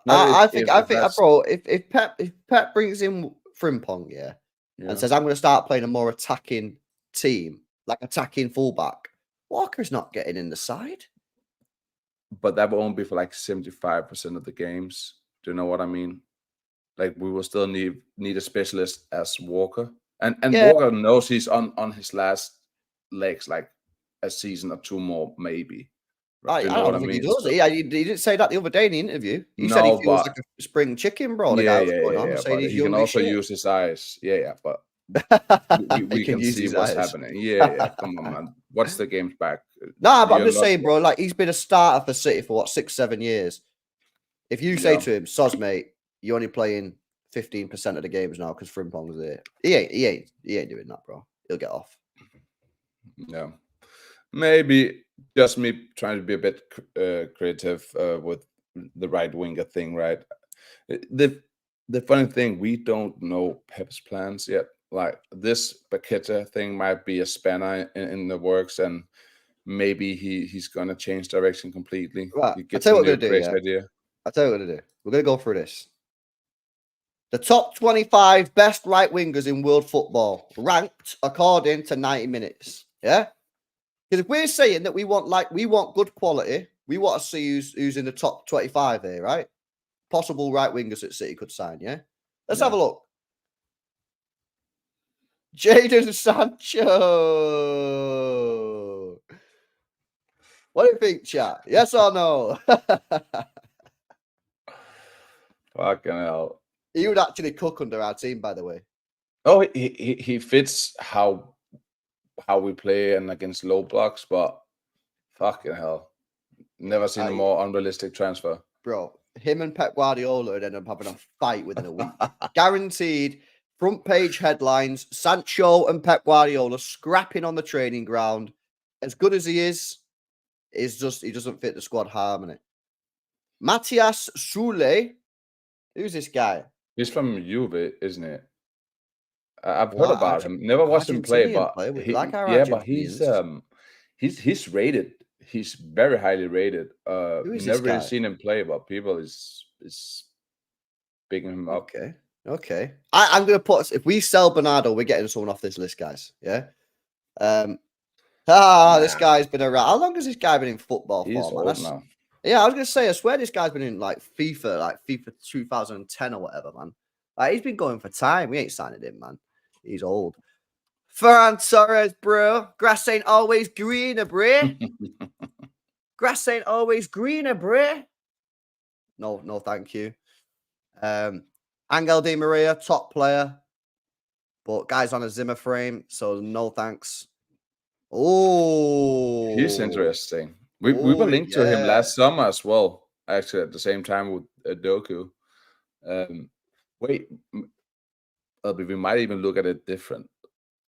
Not I think, if that's bro, if Pep brings in Frimpong, yeah, and yeah. says I'm going to start playing a more attacking team, like attacking fullback, Walker's not getting in the side. But that will only be for like 75% of the games. Do you know what I mean? Like we will still need a specialist as Walker, and Yeah, Walker knows he's on his last legs, like a season or two more, maybe. I Do you know what I don't think he mean? does. So He didn't say that the other day in the interview. He said he no, feels but like a spring chicken, bro. The yeah, guy was yeah, going yeah, on yeah. saying But he's he can young as also shit. use his eyes. Yeah, yeah. But He we can can use see his what's eyes. happening. Yeah, yeah. Come on, man. What's the games back? Nah, but I'm You're just not. saying, bro. Like he's been a starter for City for what 6-7 years. If you say Yeah, to him, "Soz, mate, you're only playing 15% of the games now because Frimpong's there," he ain't doing that, bro. He'll get off. yeah. Maybe just me trying to be a bit creative with the right winger thing, right? The funny thing, we don't know Pep's plans yet. Like this Paqueta thing might be a spanner in the works, and maybe he's gonna change direction completely. Right. He I'll gets tell a you what we're new gonna do. crazy Yeah, idea. I'll tell you what we're gonna do. We're gonna go through this. The top 25 best right wingers in world football, ranked according to 90 minutes. Yeah. Because if we're saying that we want good quality, we want to see who's in the top 25 here, right? Possible right wingers that City could sign, yeah? Let's have Yeah. a look. Jadon Sancho. What do you think, chat? Yes or no? Fucking hell. He would actually cook under our team, by the way. Oh, he fits how we play and against low blocks, but fucking hell. Never seen a more unrealistic transfer. Bro, him and Pep Guardiola would end up having a fight within a week. Guaranteed. Front page headlines. Sancho and Pep Guardiola scrapping on the training ground. As good as he is just he doesn't fit the squad harmony. Matthias Sule. Who's this guy? He's from Juve, isn't it? I've heard What about him. Never watched him play, Argentinian but player? We like our but Argentinians. he's rated. He's very highly rated. Who is this Never really guy? seen him play, but people is picking him up. Okay. I'm gonna put if we sell Bernardo, we're getting someone off this list, guys. Yeah. This guy's been around. How long has this guy been in football He's for, man? old now. Yeah, I was gonna say, I swear this guy's been in like FIFA 2010 or whatever, man. Like he's been going for time. We ain't signing him, man. He's old. Ferran Torres, bro. Grass ain't always greener, bro. Grass ain't always greener, bro. No, thank you. Angel Di Maria, top player, but guy's on a Zimmer frame, so no thanks. Oh, He's interesting. We were linked to him last summer as well. Actually, at the same time with Doku. Wait, we might even look at it different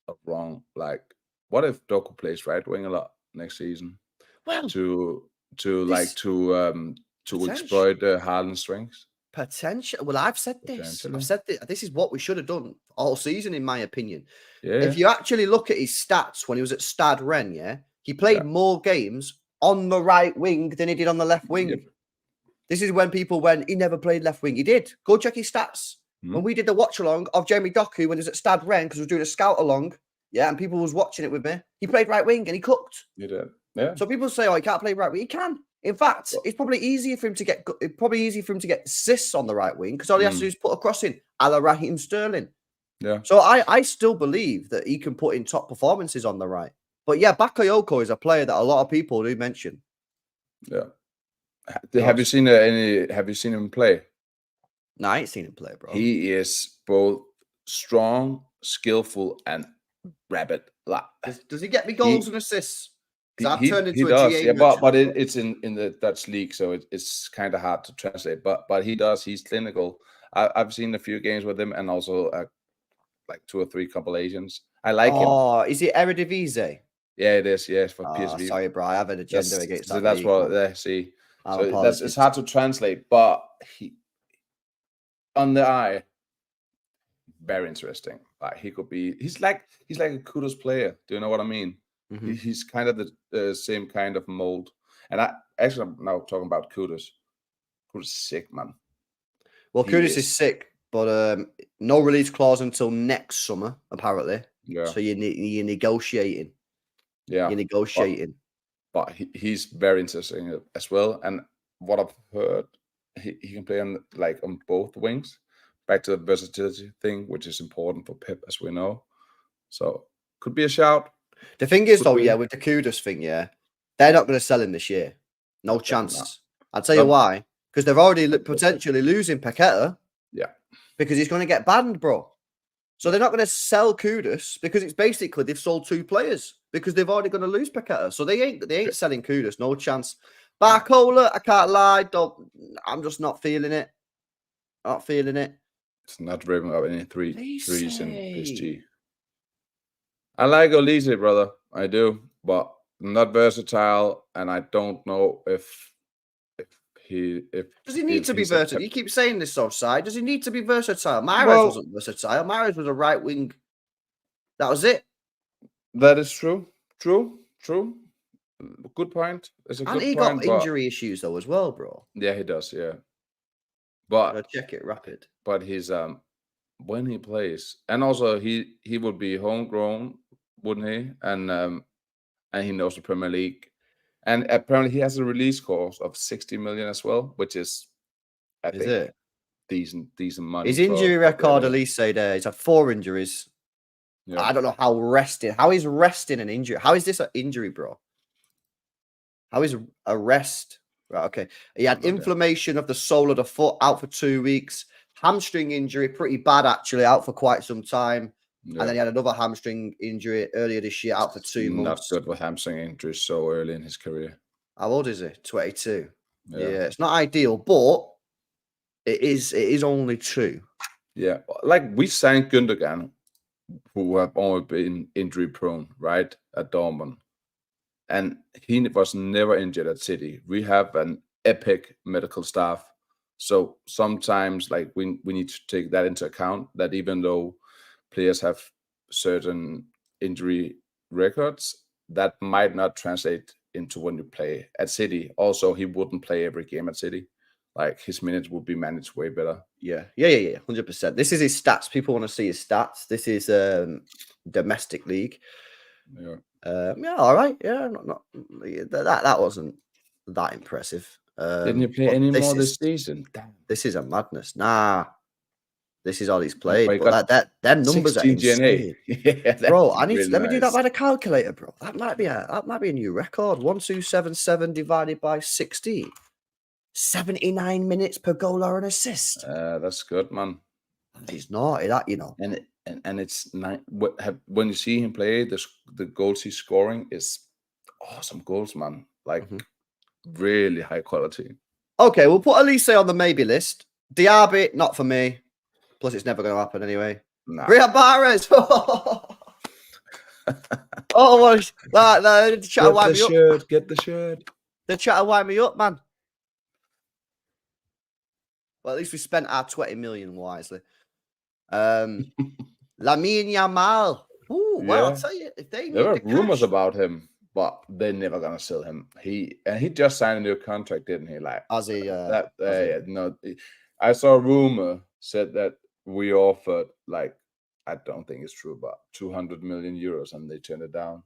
or wrong. Like, what if Doku plays right wing a lot next season? Well, to potential. exploit Haaland's strengths. Potential. Well, I've said this. Potentially. I've said that this is what we should have done all season, in my opinion. Yeah. If you actually look at his stats when he was at Stade Rennes, yeah, he played more games on the right wing than he did on the left wing. Yep. This is when people went, he never played left wing. He did. Go check his stats. When we did the watch along of Jamie Doku when he was at Stade Rennes, because we were doing a scout along, yeah, and people was watching it with me. He played right wing and he cooked. He did. Yeah. So people say, oh, he can't play right wing. He can. In fact, it's probably easier for him to get assists on the right wing because all he has to do is put a cross in, a la Raheem Sterling. Yeah. So I still believe that he can put in top performances on the right. But yeah, Bakayoko is a player that a lot of people do mention. Yeah. Have you seen him play? No, I ain't seen him play, bro. He is both strong, skillful, and rapid. Does he get me goals and assists? Because I've turned He into a does, GA yeah, but merchant. it's in the Dutch league, so it's kind of hard to translate. But he does. He's clinical. I've seen a few games with him, and also like 2 or 3 compilations. I like him. Oh, is it Eredivisie? Yeah, it is. Yes, for PSV. Sorry, bro. I have an agenda against that. That's league, what. man. Yeah, see. So Apologies. it's hard to translate, but he on the eye, very interesting. Like he could be. He's like a Kudus player. Do you know what I mean? Mm-hmm. He's kind of the same kind of mold. And I'm now talking about Kudus. Kudus is sick, man. Well, Kudus is sick, but no release clause until next summer, apparently. Yeah. So you're negotiating. Yeah. You're negotiating. But he's very interesting as well. And what I've heard, he can play on both wings. Back to the versatility thing, which is important for Pep, as we know. So could be a shout. The thing is, though, with the Kudus thing, they're not going to sell him this year. No chance. I'll tell you why. Because they're already potentially losing Paqueta. Yeah. Because he's going to get banned, bro. So they're not going to sell Kudus because it's basically they've sold 2 players because they've already going to lose Paqueta. So they ain't selling Kudus. No chance. Barcola, I can't lie. I'm just not feeling it. Not feeling it. It's not driven up any threes in PSG. I like Elise, brother. I do, but not versatile, and I don't know if does he need to be versatile? You keep saying this, side. Does he need to be versatile? Mahrez wasn't versatile. Mahrez was a right wing. That was it. That is true. True. Good point. He got injury issues though as well, bro. Yeah, he does. Yeah, but check it rapid. But he's when he plays, and also he would be homegrown, wouldn't he? And he knows the Premier League, and apparently he has a release cost of 60 million as well, which is I think decent money. His injury record, Elise there, he's had 4 injuries. Yeah. I don't know how he's resting an injury. How is this an injury, bro? How is a rest? Right, okay. He had inflammation of the sole of the foot, out for 2 weeks. Hamstring injury, pretty bad actually, out for quite some time. Yeah. And then he had another hamstring injury earlier this year, out for 2 months. Not good with hamstring injuries so early in his career. How old is he? 22. Yeah, it's not ideal, but it is only 2. Yeah, like we signed Gundogan, who have only been injury prone, right, at Dortmund. And he was never injured at City. We have an epic medical staff. So sometimes we need to take that into account, that even though players have certain injury records, that might not translate into when you play at City. Also, he wouldn't play every game at City. Like his minutes would be managed way better. Yeah. 100%. This is his stats. People want to see his stats. This is domestic league. Yeah. All right. Yeah, that wasn't that impressive. Didn't you play any more this season? Damn. This is a madness. Nah, this is all he's played. But that numbers are insane. Yeah, bro. Let me do that by the calculator, bro. That might be a new record. 1277 divided by 16. 79 minutes per goal or an assist. That's good, man. He's naughty, that And it's when you see him play, the goals he's scoring is awesome goals, man. Like really high quality. Okay, we'll put Elise on the maybe list. Diaby, not for me. Plus, it's never going to happen anyway. Nah. Riyad Mahrez. The chat will wind me up. Get the shirt. The chat will wind me up, man. Well, at least we spent our 20 million wisely. Lamine Yamal. Well, I'll tell you, if there were rumors about him, but they're never gonna sell him. He just signed a new contract, didn't he? Like as he no, I saw a rumor said that we offered I don't think it's true, but 200 million euros, and they turned it down.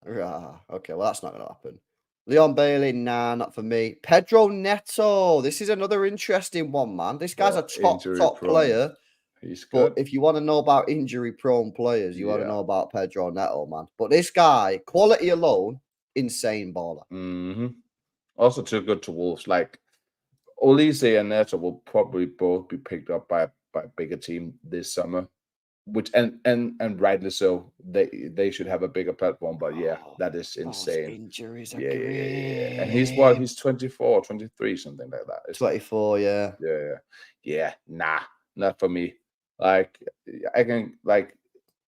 Okay, well that's not gonna happen. Leon Bailey, nah, not for me. Pedro Neto. This is another interesting one, man. This guy's a But top injury prone. player. He's But good. if you want to know about injury-prone players, you want to Yeah. know about Pedro Neto, man. But this guy, quality alone, insane baller. Mm-hmm. Also too good to Wolves. Like Olise and Neto will probably both be picked up by a bigger team this summer. Which and rightly so. They should have a bigger platform. But yeah, that is Those insane. injuries are Yeah. great. And he's what? He's 24, 23, something like that. isn't he? 24, yeah. Yeah. Nah, not for me. Like I can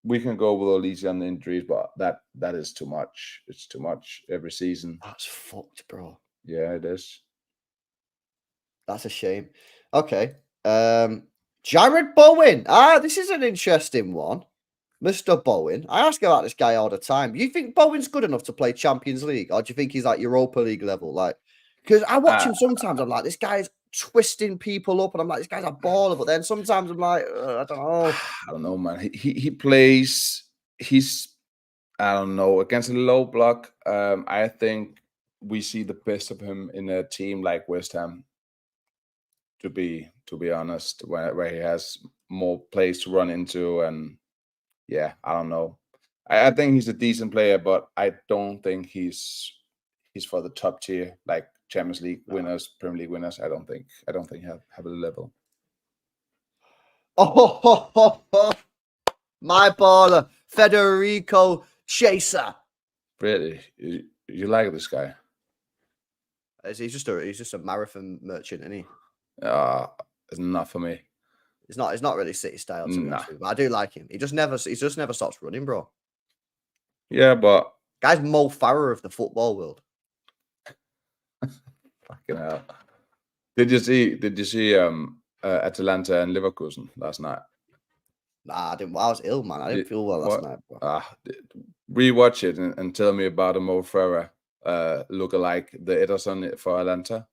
we can go with Olise on the injuries, but that is too much. It's too much every season. That's fucked, bro. Yeah, it is. That's a shame. Okay. Jared Bowen. This is an interesting one. Mr. Bowen. I ask about this guy all the time. You think Bowen's good enough to play Champions League? Or do you think he's like Europa League level? Like, because I watch him sometimes, I'm like, this guy's twisting people up, and I'm like, this guy's a baller. But then sometimes I'm like, I don't know. I don't know, man. He plays. He's I don't know against a low block. I think we see the best of him in a team like West Ham. To be honest, where he has more plays to run into, and yeah, I don't know. I think he's a decent player, but I don't think he's for the top tier like Champions League winners, Premier League winners. I don't think have a level. Oh, my baller, Federico Chaser. Really, you like this guy? He's just a marathon merchant, isn't he? It's not for me. It's not really City style to be Nah. honest with you, but I do like him. He just never stops running, bro. Yeah, but Guy's Mo Farah of the football world. fucking hell. Did you see Atalanta and Leverkusen last night? Nah, I didn't. I was ill, man. I didn't feel well last night, bro. Rewatch it and tell me about the Mo Farah lookalike, the Ederson for Atalanta.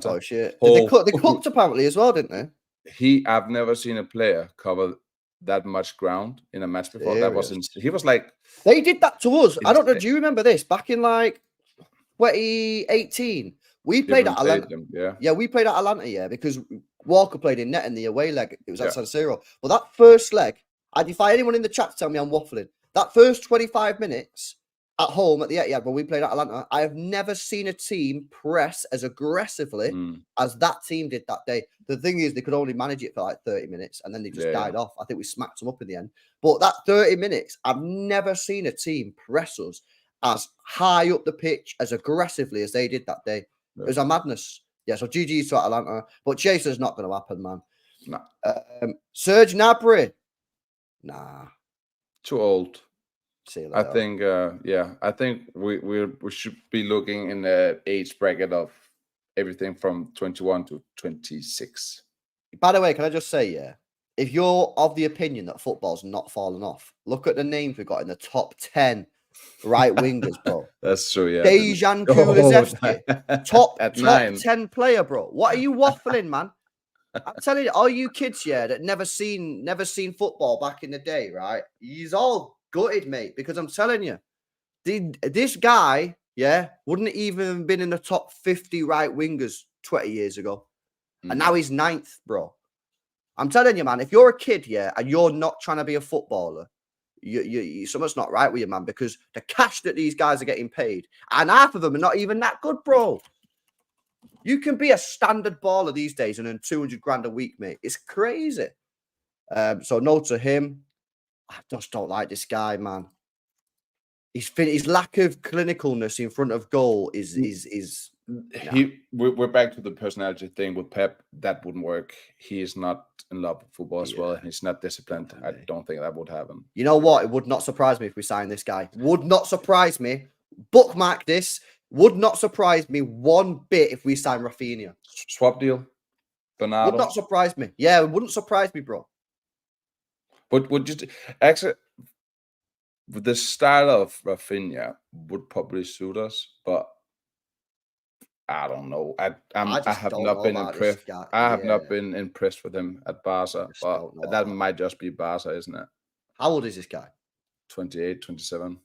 Oh shit! They cooked apparently as well, didn't they? I've never seen a player cover that much ground in a match before. That was Serious? he was like They did that to us. I don't know. Do you remember this? Back in like 2018, we played at Atlanta. Yeah, we played at Atlanta. Yeah, because Walker played in net in the away leg. It was at San Siro. But that first leg, I defy anyone in the chat to tell me I'm waffling. That first 25 minutes at home at the Etihad when we played at Atlanta, I have never seen a team press as aggressively as that team did that day. The thing is, they could only manage it for like 30 minutes and then they just died off. I think we smacked them up in the end. But that 30 minutes, I've never seen a team press us as high up the pitch, as aggressively as they did that day. It was a madness. Yeah, so GG's to Atlanta. But Chaser's not going to happen, man. No. Serge Gnabry. Nah. Too old. See you I later. think I think we should be looking in the age bracket of everything from 21 to 26. By the way, can I just say, yeah, if you're of the opinion that football's not fallen off, look at the names we've got in the top 10 right wingers, bro. That's true, yeah. Dejan Kulusevski, top 9. 10 player, bro. What are you waffling, man? I'm telling you, all you kids, yeah, that never seen football back in the day, right? He's all gutted, mate, because I'm telling you, this guy, yeah, wouldn't even have been in the top 50 right wingers 20 years ago. And now he's 9th, bro. I'm telling you, man, if you're a kid, yeah, and you're not trying to be a footballer, you something's not right with you, man, because the cash that these guys are getting paid, and half of them are not even that good, bro. You can be a standard baller these days and earn 200 grand a week, mate. It's crazy. So no to him. I just don't like this guy, man. His lack of clinicalness in front of goal is we're back to the personality thing with Pep. That wouldn't work. He is not in love with football as well, and he's not disciplined. I don't think that would happen. You know what? It would not surprise me if we signed this guy. Would not surprise me. Bookmark this. Would not surprise me one bit if we sign Rafinha. Swap deal? Bernardo? Would not surprise me. Yeah, it wouldn't surprise me, bro. But would you actually the style of Rafinha would probably suit us, but I don't know. I have not been impressed. I have not been impressed with him at Barca, but that might just be Barca, isn't it? How old is this guy? 28, 27.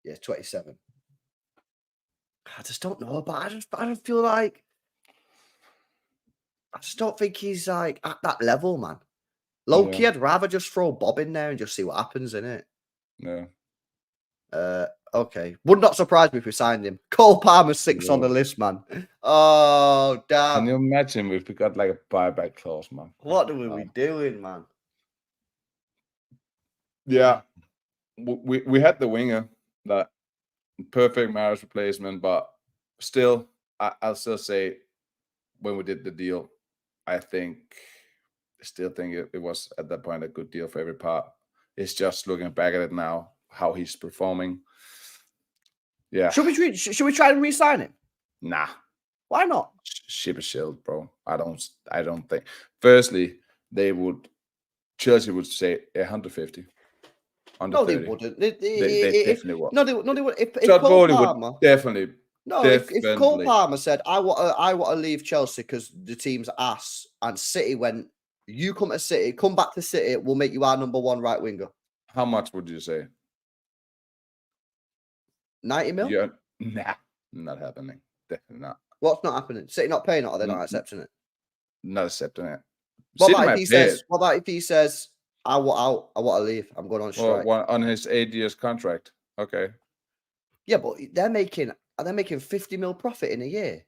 Yeah, 27. I just don't know, but I just feel like I just don't think he's like at that level, man. Low key, I'd rather just throw Bob in there and just see what happens in it. Yeah. Okay. Would not surprise me if we signed him. Cole Palmer 6 on the list, man. Oh, damn. Can you imagine if we got like a buyback clause, man? What are we doing, man? Yeah. We had the winger, that perfect marriage replacement, but still, I'll still say when we did the deal, I still think it was at that point a good deal for every part. It's just looking back at it now, how he's performing. Yeah. Should we try and re-sign him? Nah. Why not? Ship a shield, bro. I don't think. Firstly, Chelsea would say 150. No, they wouldn't. They definitely would. No, they wouldn't. If Todd Cole Bowley Palmer, would definitely. no, if Cole Palmer said, I want to leave Chelsea because the team's ass, and City went, you come to City, come back to City, we'll make you our number one right winger. How much would you say? 90 mil? Yeah, nah, not happening. Definitely not. What's not happening? City not paying it, or they're not accepting it? Not accepting it. What about if he says, I want out, I want to leave, I'm going on strike? Well, on his 8 years contract. Okay. Yeah, but they're making 50 mil profit in a year.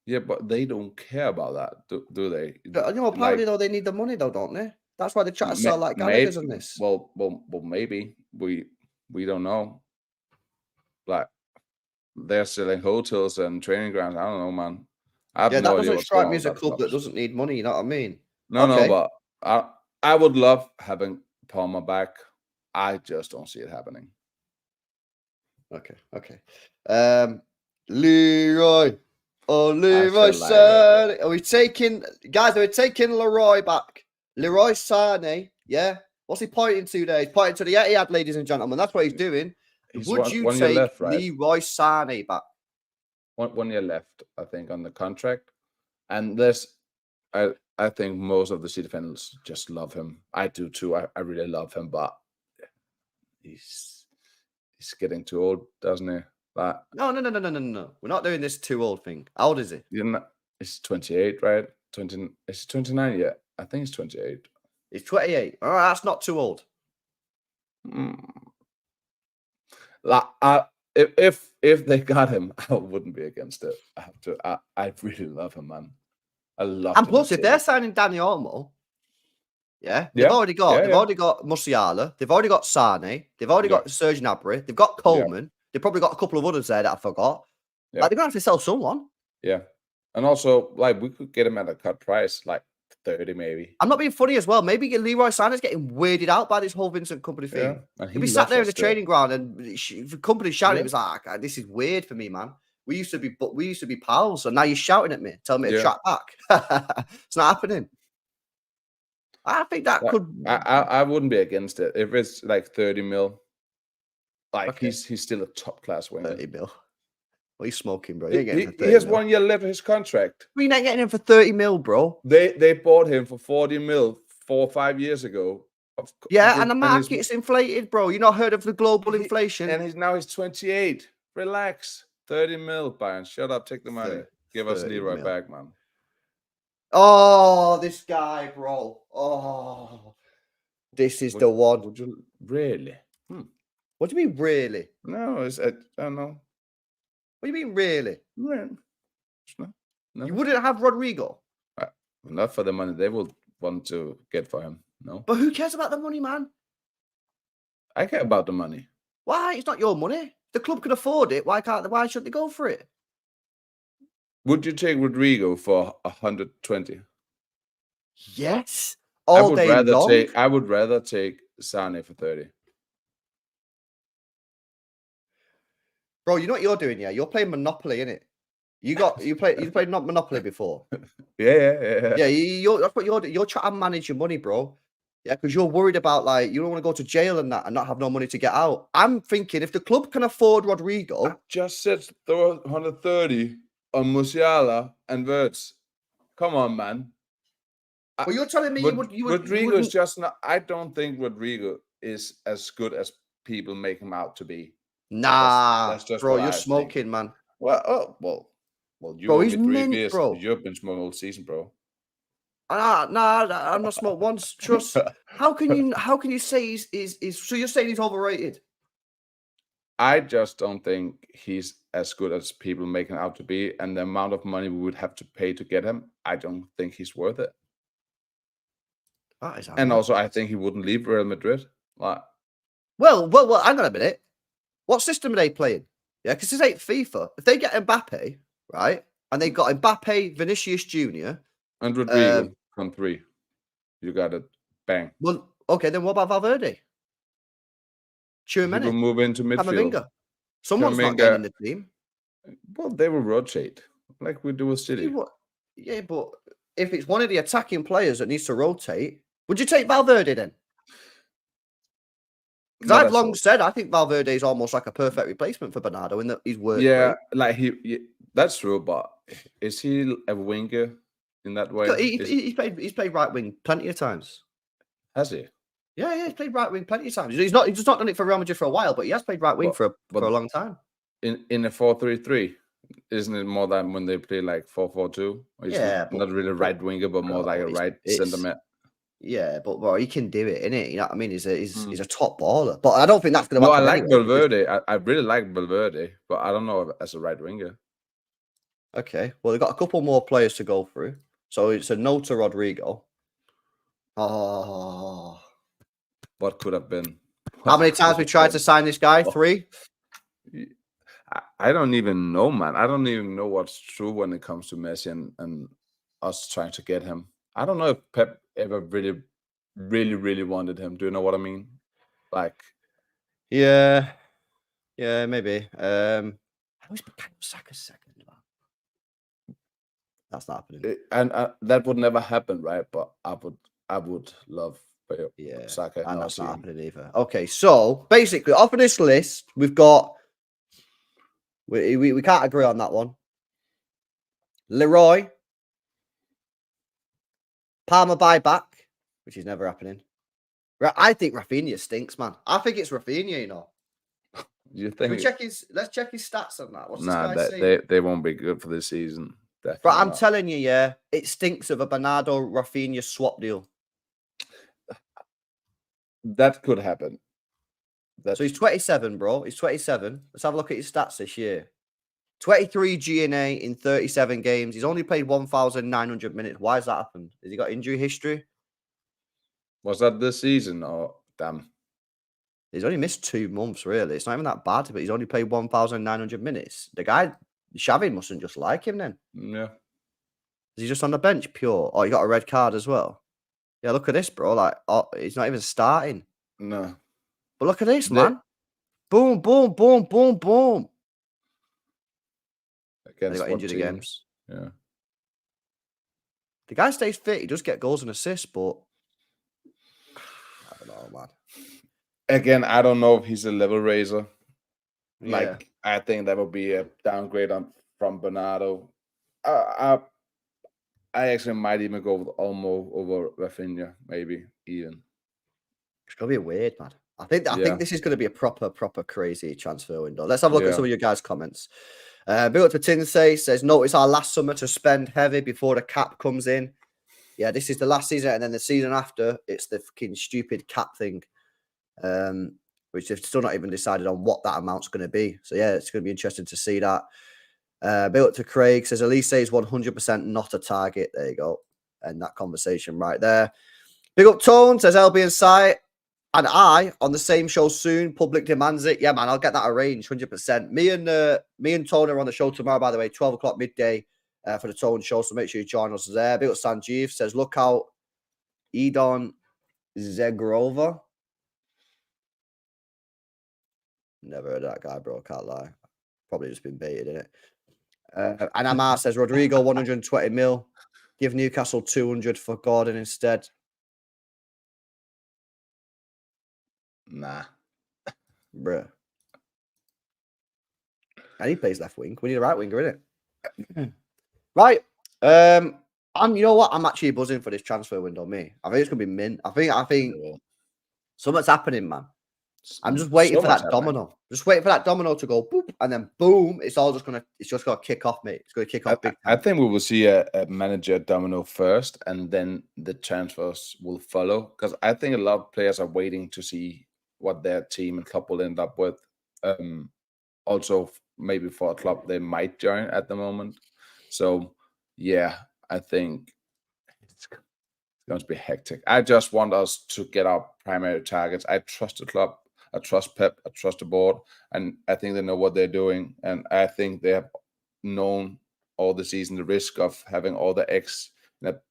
Yeah, but they don't care about that, do they? But, apparently though, they need the money though, don't they? That's why they try to sell like Gallagher's on this. Well, maybe we don't know. Like, they're selling hotels and training grounds. I don't know, man. That doesn't strike me as a club that doesn't need money. You know what I mean? No, but I would love having Palmer back. I just don't see it happening. Okay. Leroy. Oh, Leroy Sané. Are we taking Leroy back? Leroy Sané, yeah? What's he pointing to there? He's pointing to the Etihad, ladies and gentlemen. That's what he's doing. Would you take left, right? Leroy Sané back? 1 year left, I think, on the contract. And I think most of the City fans just love him. I do too. I really love him, but he's getting too old, doesn't he? Like, no. We're not doing this too old thing. How old is he? He's 28, right? Is he 29 yet? I think he's 28. He's 28. All right, that's not too old. Like, if they got him, I wouldn't be against it. I really love him, man. I love him. And plus, if they're signing Dani Olmo, they've already got Musiala, they've already got Sane, they've already got Serge Gnabry, they've got Coleman, they've probably got a couple of others there that I forgot. Like, they're gonna have to sell someone. Yeah, and also, like, we could get him at a cut price, like 30 maybe. I'm not being funny as well. Maybe Leroy Sané's getting weirded out by this whole Vincent Kompany thing. Yeah, he'd be sat there in the training ground and the company shouting. It was like, this is weird for me, man. We used to be pals, and now you're shouting at me, telling me to track back. It's not happening. I think that could. I wouldn't be against it if it's like 30 mil. Like, he's still a top class winger. 30 mil. What are you smoking, bro? He has 1 year left of his contract. We're not getting him for 30 mil, bro. They bought him for 40 mil 4 or 5 years ago. Yeah, and the market's inflated, bro. You not heard of the global inflation? And he's 28. Relax. 30 mil, Bayern. Shut up. Take the money. Give us Leroy back, man. Oh, this guy, bro. Oh, this is the one. Would you really? What do you mean, really? No, I don't know. What do you mean, really? No. You wouldn't have Rodrigo? Not for the money they will want to get for him. No. But who cares about the money, man? I care about the money. Why? It's not your money. The club can afford it. Why shouldn't they go for it? Would you take Rodrigo for 120? Yes. I would rather take Sane for 30. Bro, you know what you're doing, yeah? You're playing Monopoly, innit? You played not Monopoly before. Yeah. Yeah, that's what you're doing. You're trying to manage your money, bro. Yeah, because you're worried about, like, you don't want to go to jail and that and not have no money to get out. I'm thinking if the club can afford Rodrigo. I just said throw 130 on Musiala and Wirtz. Come on, man. Well, you're telling me Rodrigo is just not. I don't think Rodrigo is as good as people make him out to be. Nah, that's just bro, you're smoking, man. Well, you Bro, owe he's me 3 mint, beers. bro. You've been smoking all season, bro. Nah, I'm not smoked once. Trust. How can you say he's so you're saying he's overrated? I just don't think he's as good as people make him out to be, and the amount of money we would have to pay to get him, I don't think he's worth it. That is And also, I outrageous. think he wouldn't leave Real Madrid. Like, Well, hang on a minute. What system are they playing? Yeah, because this ain't FIFA. If they get Mbappe, right, and they got Mbappe, Vinicius Jr. and Rodrigo from 3, you got it. Bang. Well, okay, then what about Valverde? He will Tchouaméni, move into midfield. Camavinga. Someone's not Camavinga, getting in the team. well, they will rotate like we do with City. Yeah, but if it's one of the attacking players that needs to rotate, would you take Valverde then? Because Not I've as long well. said I think Valverde is almost like a perfect replacement for Bernardo in that he's worked Yeah, great. like that's true, but is he a winger in that way? He's played right wing plenty of times. Has he? Yeah, he's played right wing plenty of times. He's just not done it for Real Madrid for a while, but he has played right wing for a long time. In a 4-3-3, isn't it more than when they play like 4-4-2? Yeah, not really right winger, but more like a right centre mid. Yeah, but bro, he can do it, innit? You know what I mean? He's a top baller, but I don't think that's going to No, happen. I like anyway, Valverde. I really like Valverde, but I don't know as a right winger. Okay, well, they've got a couple more players to go through. So it's a no to Rodrigo. Oh. What could have been? How many times we tried to sign this guy? 3? I don't even know, man. I don't even know what's true when it comes to Messi and us trying to get him. I don't know if Pep ever really, really, really wanted him. Do you know what I mean? Like, Yeah, maybe. I was Saka's second. That's not happening. and that would never happen, right? But I would love Saka. And that's not happening either. Okay, so basically, off of this list, we've got we can't agree on that one. Leroy, Palmer buyback, which is never happening. I think Rafinha stinks, man. I think it's Rafinha, you know. You think? Let's check his stats on that. What's this guy saying? They won't be good for this season. But I'm telling you, yeah, it stinks of a Bernardo Rafinha swap deal. That could happen. So he's 27, bro. He's 27. Let's have a look at his stats this year. 23 GNA in 37 games. He's only played 1,900 minutes. Why has that happened? Has he got injury history? Was that this season or damn? He's only missed 2 months, really. It's not even that bad, but he's only played 1,900 minutes. The guy, Xavi mustn't just like him then. Yeah. Is he just on the bench pure? Oh, he got a red card as well. Yeah, look at this, bro. Like, he's not even starting. No. But look at this, man. Boom, boom, boom, boom, boom. Against they got injured again. Yeah. The guy stays fit. He does get goals and assists, but I don't know, man. Again, I don't know if he's a level raiser. Yeah. Like, I think that would be a downgrade from Bernardo. I actually might even go with Olmo over Rafinha, maybe even. It's gonna be weird, man. I think this is gonna be a proper crazy transfer window. Let's have a look at some of your guys' comments. Big up to Tinsay says, notice our last summer to spend heavy before the cap comes in. Yeah, this is the last season, and then the season after, it's the fucking stupid cap thing. Which they've still not even decided on what that amount's going to be. So yeah, it's going to be interesting to see that. Big up to Craig says Elise is 100% not a target. There you go. And that conversation right there. Big up Tone says LB and Sight and I on the same show soon. Public demands it. Yeah, man, I'll get that arranged 100%. Me and Tone are on the show tomorrow, by the way, 12 o'clock midday for the Tone show. So make sure you join us there. Big up Sanjeev says look out Edon Zegrova. Never heard of that guy, bro. Can't lie. Probably just been baited, innit? And Amar says Rodrigo 120 mil. Give Newcastle 200 for Gordon instead. Nah. Bruh. And he plays left wing. We need a right winger, innit? Right. You know what? I'm actually buzzing for this transfer window, me. I think it's gonna be mint. I think something's happening, man. I'm just waiting so for much that happening. domino. Just waiting for that domino to go boop, and then boom. It's just gonna kick off, mate. It's gonna kick off big I time. think we will see a manager domino first, and then the transfers will follow. Because I think a lot of players are waiting to see what their team and club will end up with. Also, maybe for a club they might join at the moment. So, yeah, I think it's going to be hectic. I just want us to get our primary targets. I trust the club. I trust Pep. I trust the board, and I think they know what they're doing. And I think they have known all the season the risk of having all the eggs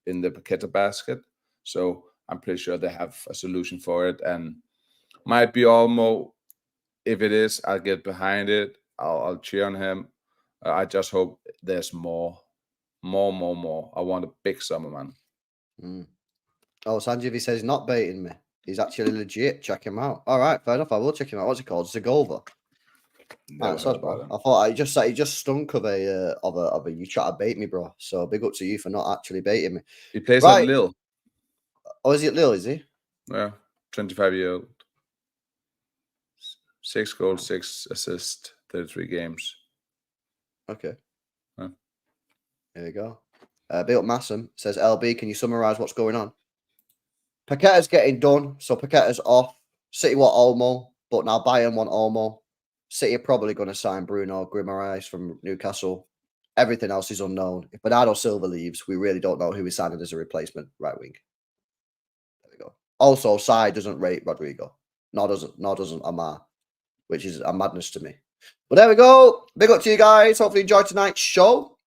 in the Paqueta basket. So I'm pretty sure they have a solution for it, and might be Olmo. If it is, I'll get behind it. I'll cheer on him. I just hope there's more. I want a big summer, man. Oh, Sanjeev says he's not baiting me. He's actually legit. Check him out. All right, fair enough. I will check him out. What's it called? Zagova. Never Sorry, heard bro. about him. I thought he just stunk of a you try to bait me, bro. So big up to you for not actually baiting me. He plays Right. at Lille. Oh, is he at Lille? Is he? Yeah, 25-year-old. 6 goals, 6 assists, 33 games. Okay. Huh. There you go. Big up Massam says, LB, can you summarize what's going on? Paqueta's getting done, so Paqueta's off. City want Olmo, but now Bayern want Olmo. City are probably going to sign Bruno Guimaraes from Newcastle. Everything else is unknown. If Bernardo Silva leaves, we really don't know who is signing as a replacement right wing. There we go. Also, Sai doesn't rate Rodrigo. Nor doesn't Amar, which is a madness to me. But there we go. Big up to you guys. Hopefully you enjoyed tonight's show.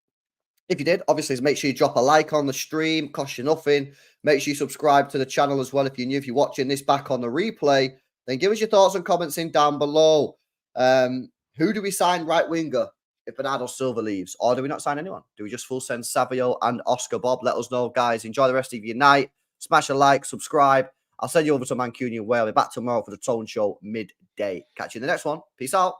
If you did, obviously, make sure you drop a like on the stream. Costs you nothing. Make sure you subscribe to the channel as well if you're new. If you're watching this back on the replay, then give us your thoughts and comments in down below. Who do we sign right winger if Bernardo Silva leaves? Or do we not sign anyone? Do we just full send Savio and Oscar Bob? Let us know, guys. Enjoy the rest of your night. Smash a like, subscribe. I'll send you over to Mancunian Whale. We're back tomorrow for the Tone Show midday. Catch you in the next one. Peace out.